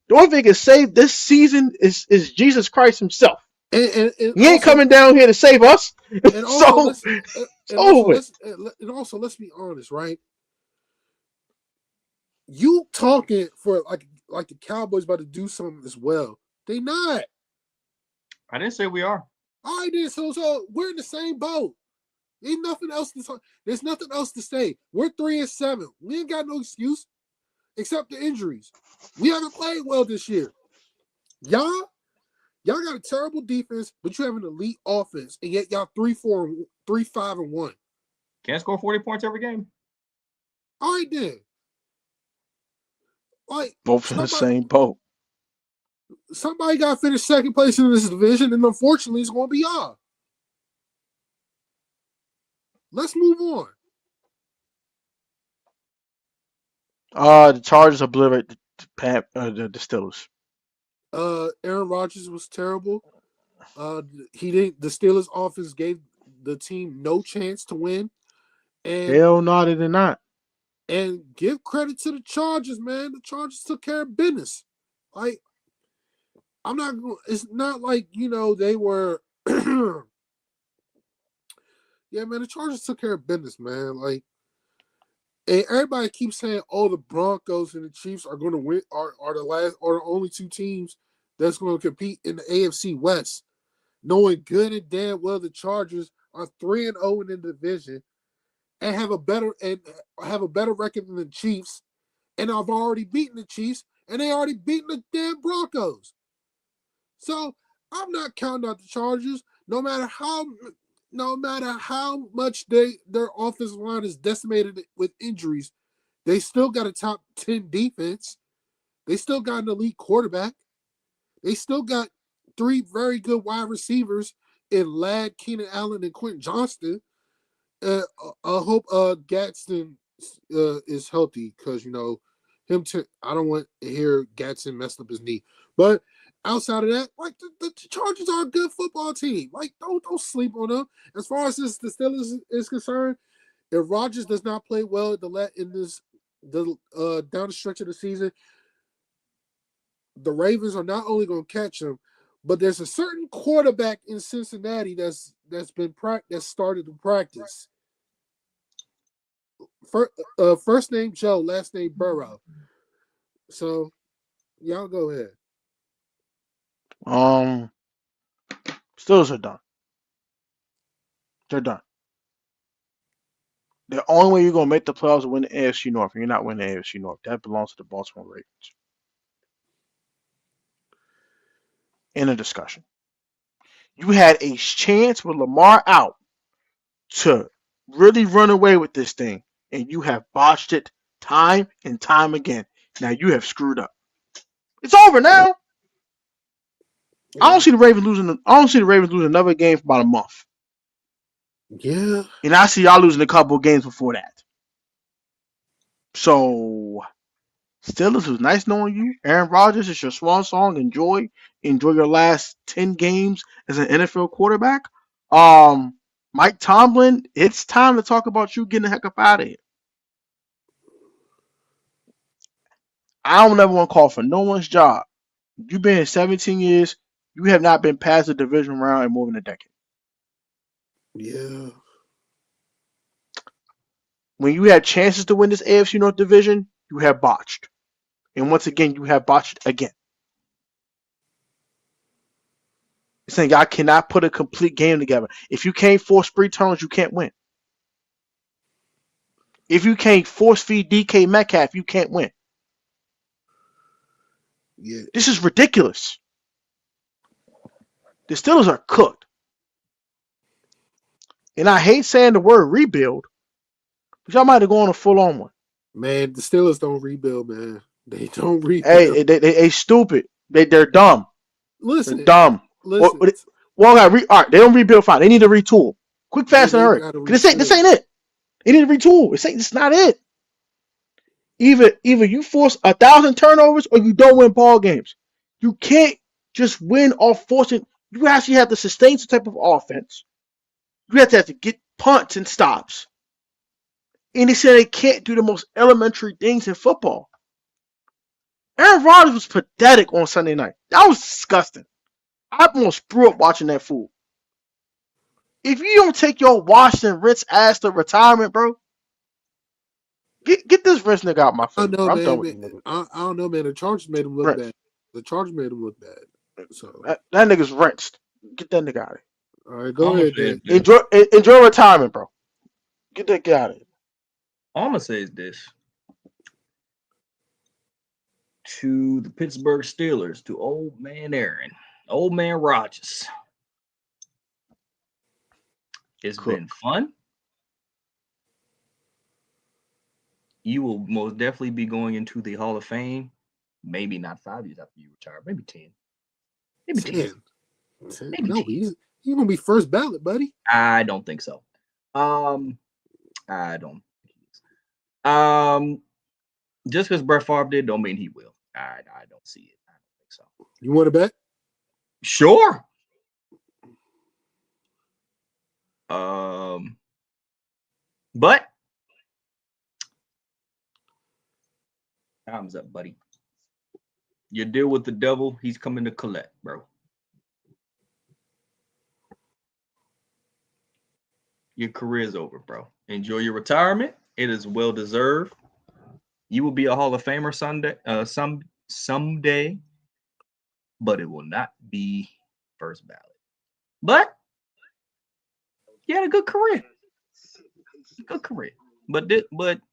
Speaker 2: the only thing that can save this season is Jesus Christ himself.
Speaker 3: And
Speaker 2: he ain't coming down here to save us.
Speaker 3: And also, let's be honest, right? You talking for like the Cowboys about to do something as well. They not.
Speaker 1: I didn't say we are.
Speaker 3: I did. So we're in the same boat. Ain't nothing else to talk. There's nothing else to say. We're 3-7. We ain't got no excuse except the injuries. We haven't played well this year. Y'all got a terrible defense, but you have an elite offense, and yet y'all 3-5-1.
Speaker 1: Can't score 40 points every game.
Speaker 3: All right, then. Like
Speaker 2: both in the same boat.
Speaker 3: Somebody got to finish second place in this division, and unfortunately, it's going to be y'all. Let's move on.
Speaker 2: The Chargers obliterate the Steelers.
Speaker 3: Aaron Rodgers was terrible. The Steelers offense gave the team no chance to win. And
Speaker 2: hell no, they did not.
Speaker 3: And give credit to the Chargers, man. The Chargers took care of business. Like, it's not like, they were. Yeah, man, the Chargers took care of business, man. Like, and everybody keeps saying, the Broncos and the Chiefs are going to win, are the only two teams that's going to compete in the AFC West, knowing good and damn well the Chargers are 3-0 in the division and have a better record than the Chiefs, and I've already beaten the Chiefs, and they already beaten the damn Broncos. So I'm not counting out the Chargers, no matter how much their offensive line is decimated with injuries. They still got a top 10 defense. They still got an elite quarterback. They still got three very good wide receivers in Ladd, Keenan Allen, and Quentin Johnston. I hope Gadsden is healthy because I don't want to hear Gadsden messed up his knee. But outside of that, like the Chargers are a good football team. Like don't sleep on them. As far as the Steelers is concerned, if Rodgers does not play well in the down the stretch of the season, the Ravens are not only going to catch him, but there's a certain quarterback in Cincinnati that's started to practice. First name Joe, last name Burrow. So y'all go ahead.
Speaker 2: Steelers are done. They're done. The only way you're gonna make the playoffs is win the AFC North, and you're not winning the AFC North. That belongs to the Baltimore Ravens. In a discussion. You had a chance with Lamar out to really run away with this thing, and you have botched it time and time again. Now you have screwed up. It's over now. I don't see the Ravens losing. I don't see the Ravens losing another game for about a month.
Speaker 3: Yeah.
Speaker 2: And I see y'all losing a couple of games before that. So, Steelers, it was nice knowing you. Aaron Rodgers, it's your swan song. Enjoy your last 10 games as an NFL quarterback. Mike Tomlin, it's time to talk about you getting the heck up out of here. I don't ever want to call for no one's job. You've been here 17 years. You have not been past the division round in more than a decade.
Speaker 3: Yeah.
Speaker 2: When you had chances to win this AFC North division, you have botched. And once again, you have botched again. Saying y'all cannot put a complete game together. If you can't force free turnovers, you can't win. If you can't force feed DK Metcalf, you can't win.
Speaker 3: Yeah.
Speaker 2: This is ridiculous. The Steelers are cooked. And I hate saying the word rebuild, but y'all might have gone a full on one.
Speaker 3: Man, the Steelers don't rebuild, man. They don't rebuild.
Speaker 2: Hey, they stupid. They're dumb.
Speaker 3: Listen.
Speaker 2: They're dumb.
Speaker 3: Listen.
Speaker 2: All right, they don't rebuild fine. They need to retool. Quick, fast, and hurry. This ain't it. They need to retool. It's not it. Either you force 1,000 turnovers or you don't win ball games. You can't just win off forcing. You actually have to sustain some type of offense. You have to get punts and stops. And they say they can't do the most elementary things in football. Aaron Rodgers was pathetic on Sunday night. That was disgusting. I almost threw up watching that fool. If you don't take your wash and rinse ass to retirement, bro, get this rinse nigga out my face. I'm done with him.
Speaker 3: I don't know, man. The Chargers made him look bad. The Chargers made him look bad. So
Speaker 2: that nigga's rinsed. Get that nigga out of here.
Speaker 3: All right, go ahead, Dan.
Speaker 2: Enjoy retirement, bro. Get that guy out of here.
Speaker 1: All I'm gonna say is this: to the Pittsburgh Steelers, to old man Aaron, old man Rodgers. It's been fun. You will most definitely be going into the Hall of Fame. Maybe not 5 years after you retire. Maybe 10. Maybe 10.
Speaker 3: Maybe no, 10. He's gonna be first ballot, buddy.
Speaker 1: I don't think so. I don't. Just because Brett Favre did, don't mean he will. I don't see it. I don't think so.
Speaker 3: You want to bet?
Speaker 1: Sure. But time's up, buddy. You deal with the devil, he's coming to collect, bro. Your career's over, bro. Enjoy your retirement. It is well deserved. You will be a Hall of Famer someday, but it will not be first ballot. But you had a good career. Good career. But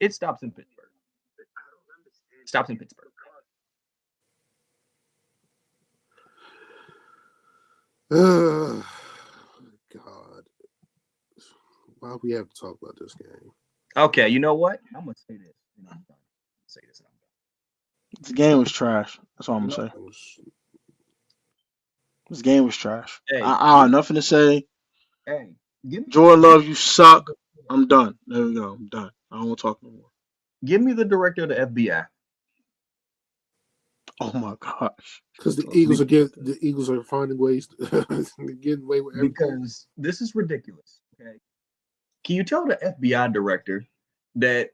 Speaker 1: it stops in Pittsburgh. Stops in Pittsburgh.
Speaker 3: God. Why we have to talk about this game?
Speaker 1: Okay, you know what? I'm gonna say this.
Speaker 2: This game was trash. That's all I'm
Speaker 1: You
Speaker 2: gonna
Speaker 1: know,
Speaker 2: say. This game was trash.
Speaker 1: hey,
Speaker 2: I have nothing to say.
Speaker 1: hey, give me
Speaker 2: Jordan Love, you suck. I'm done. There we go. I'm done. I don't want to talk no more.
Speaker 1: give me the director of the FBI
Speaker 2: Oh my gosh.
Speaker 3: Because the
Speaker 2: Talk to me
Speaker 3: Eagles are
Speaker 2: about that.
Speaker 3: the Eagles are finding ways to get away with everything.
Speaker 1: because this is ridiculous. Okay, can you tell the FBI director that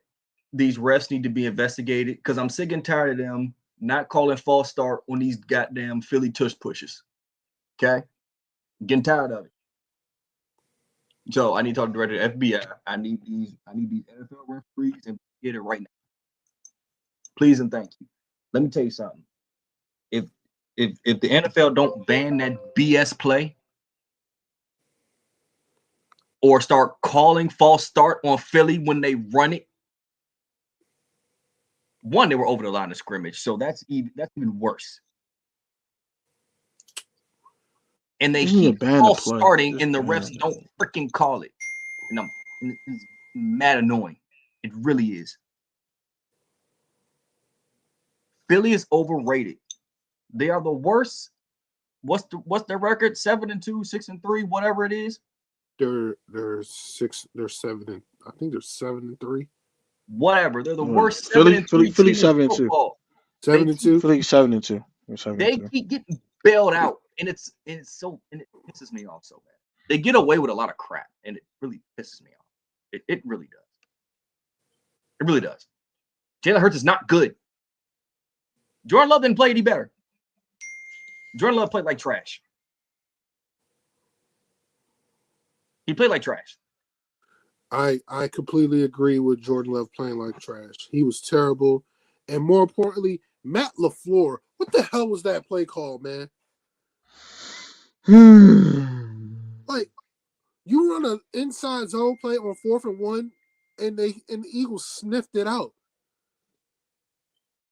Speaker 1: these refs need to be investigated? Because I'm sick and tired of them not calling false start on these goddamn Philly tush pushes. Okay, getting tired of it. So I need to talk to the director of the FBI. I need these NFL referees and get it right now. Please and thank you. Let me tell you something. If if the NFL don't ban that BS play or start calling false start on Philly when they run it, one, they were over the line of scrimmage, so that's even worse. And they
Speaker 2: Just need to
Speaker 1: keep
Speaker 2: ban the
Speaker 1: false
Speaker 2: play.
Speaker 1: starting,
Speaker 2: Just
Speaker 1: and the refs
Speaker 2: ban it.
Speaker 1: don't freaking call it. And it's mad annoying. It really is. Philly is overrated. They are the worst. What's their record? 7-2, 6-3, whatever it is.
Speaker 3: They're six. They're seven, and I think they're 7-3.
Speaker 1: Whatever. They're the
Speaker 2: Well,
Speaker 1: worst 7-3
Speaker 2: Philly
Speaker 1: team in
Speaker 2: 7-2.
Speaker 1: football. They
Speaker 3: Seven and
Speaker 1: keep
Speaker 3: two.
Speaker 2: Philly 7-2. They're
Speaker 1: they
Speaker 2: 7-2.
Speaker 1: keep getting bailed out, and it pisses me off so bad. They get away with a lot of crap, and it really pisses me off. It really does. It really does. Jalen Hurts is not good. Jordan Love didn't play any better. Jordan Love played like trash. He played like trash.
Speaker 3: I completely agree with Jordan Love playing like trash. He was terrible, and more importantly, Matt LaFleur. What the hell was that play called, man? Like you run an inside zone play on 4th and 1, and the Eagles sniffed it out.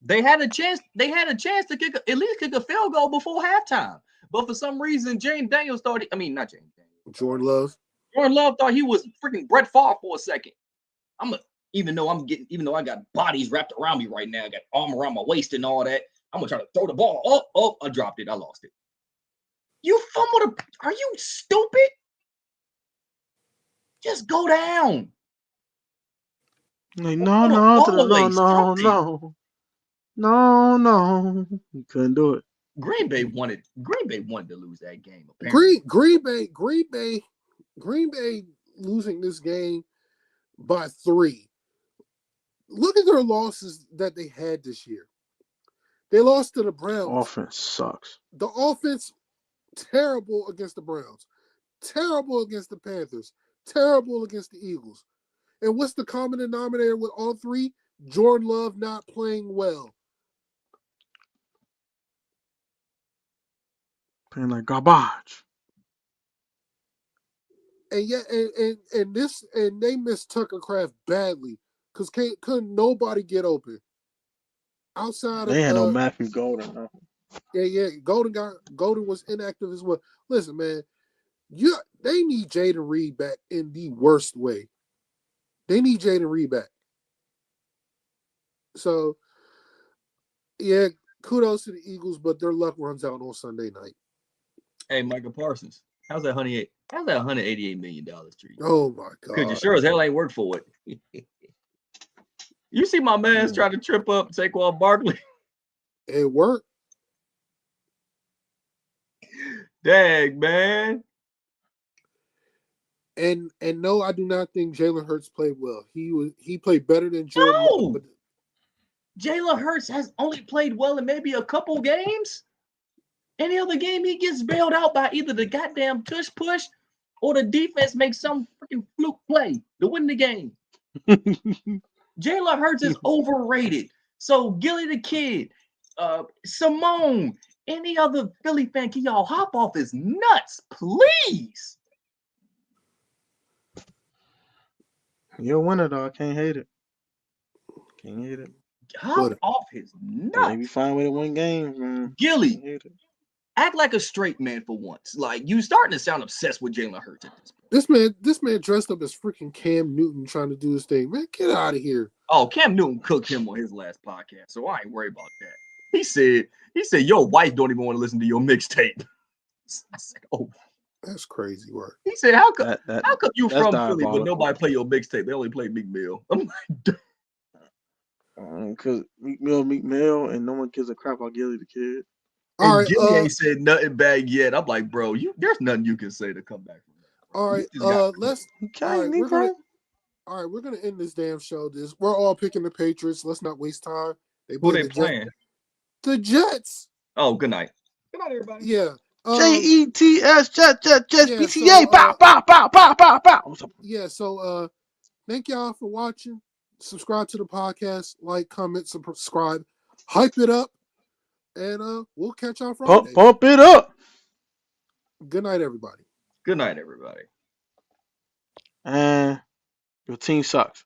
Speaker 1: They had a chance. They had a chance to at least kick a field goal before halftime. But for some reason, James Daniels started. I mean, not James Daniels.
Speaker 3: Jordan Love.
Speaker 1: Jordan Love thought he was freaking Brett Favre for a second. Even though I got bodies wrapped around me right now, I got arm around my waist and all that. I'm gonna try to throw the ball. Oh, I dropped it. I lost it. You fumbled. Are you stupid? Just go down.
Speaker 2: Like,
Speaker 1: Throw the ball away. Something.
Speaker 2: no. You couldn't do it.
Speaker 1: Green Bay wanted to lose that game. Apparently,
Speaker 3: Green Bay losing this game by 3. Look at their losses that they had this year. They lost to the Browns.
Speaker 2: Offense sucks.
Speaker 3: The offense, terrible against the Browns. Terrible against the Panthers. Terrible against the Eagles. And what's the common denominator with all 3? Jordan Love not playing well.
Speaker 2: Playing like garbage.
Speaker 3: And yet, and they missed Tucker Craft badly because couldn't nobody get open outside
Speaker 2: They had no
Speaker 3: of
Speaker 2: Matthew Golden. No.
Speaker 3: yeah. Golden was inactive as well. Listen, man, they need Jaden Reed back in the worst way. They need Jaden Reed back. So, yeah, kudos to the Eagles, but their luck runs out on Sunday night.
Speaker 1: hey, Michael Parsons, how's that $188 million treat?
Speaker 3: Oh my God!
Speaker 1: Because you sure as hell ain't worked for it. You see my man's trying to trip up Saquon Barkley.
Speaker 3: It worked.
Speaker 1: Dang, man.
Speaker 3: And no, I do not think Jalen Hurts played well. He played better than Jordan.
Speaker 1: No!
Speaker 3: But
Speaker 1: Jalen Hurts has only played well in maybe a couple games. Any other game, he gets bailed out by either the goddamn tush push or the defense makes some freaking fluke play to win the game. Jalen Hurts is overrated. So Gilly the Kid, Simone, any other Philly fan, can y'all hop off his nuts, please?
Speaker 2: You're a winner, though. I can't hate it. Can't hate it.
Speaker 1: Hop off his nuts.
Speaker 2: Maybe find a way to win games, man.
Speaker 1: Gilly, act like a straight man for once. Like, you starting to sound obsessed with Jalen Hurts at this point.
Speaker 3: This man dressed up as freaking Cam Newton trying to do his thing. Man, get out of here.
Speaker 1: Oh, Cam Newton cooked him on his last podcast, so I ain't worried about that. He said your wife don't even want to listen to your mixtape. I said, oh.
Speaker 3: That's crazy work.
Speaker 1: He said, how come
Speaker 2: That
Speaker 1: you
Speaker 2: that's
Speaker 1: from Philly but
Speaker 2: diabolical.
Speaker 1: nobody play your mixtape? They only play Meek Mill. I'm like,
Speaker 2: Because Meek Mill, and no one gives a crap about Gilly the Kid.
Speaker 3: All
Speaker 1: and
Speaker 3: right,
Speaker 1: Gilly ain't said nothing bad yet. I'm like, bro, there's nothing you can say to come back from that. Bro.
Speaker 3: all right,
Speaker 1: You just got
Speaker 3: let's.
Speaker 2: Okay,
Speaker 3: All right, we're gonna.
Speaker 2: Negro.
Speaker 3: All right, we're gonna end this damn show. We're all picking the Patriots. Let's not waste time. They
Speaker 1: who
Speaker 3: play
Speaker 1: they
Speaker 3: the Jets.
Speaker 1: playing?
Speaker 3: The Jets.
Speaker 1: Oh, good night. Good night, everybody.
Speaker 3: Yeah.
Speaker 2: Jets,
Speaker 3: Yeah.
Speaker 2: BTA, bow, bow, bow, bow, bow, bow.
Speaker 3: Yeah. So, thank y'all for watching. Subscribe to the podcast. Like, comment, subscribe, hype it up, and we'll catch y'all Friday.
Speaker 2: Pump it up.
Speaker 3: Good night, everybody.
Speaker 1: Good night, everybody.
Speaker 2: And your team sucks.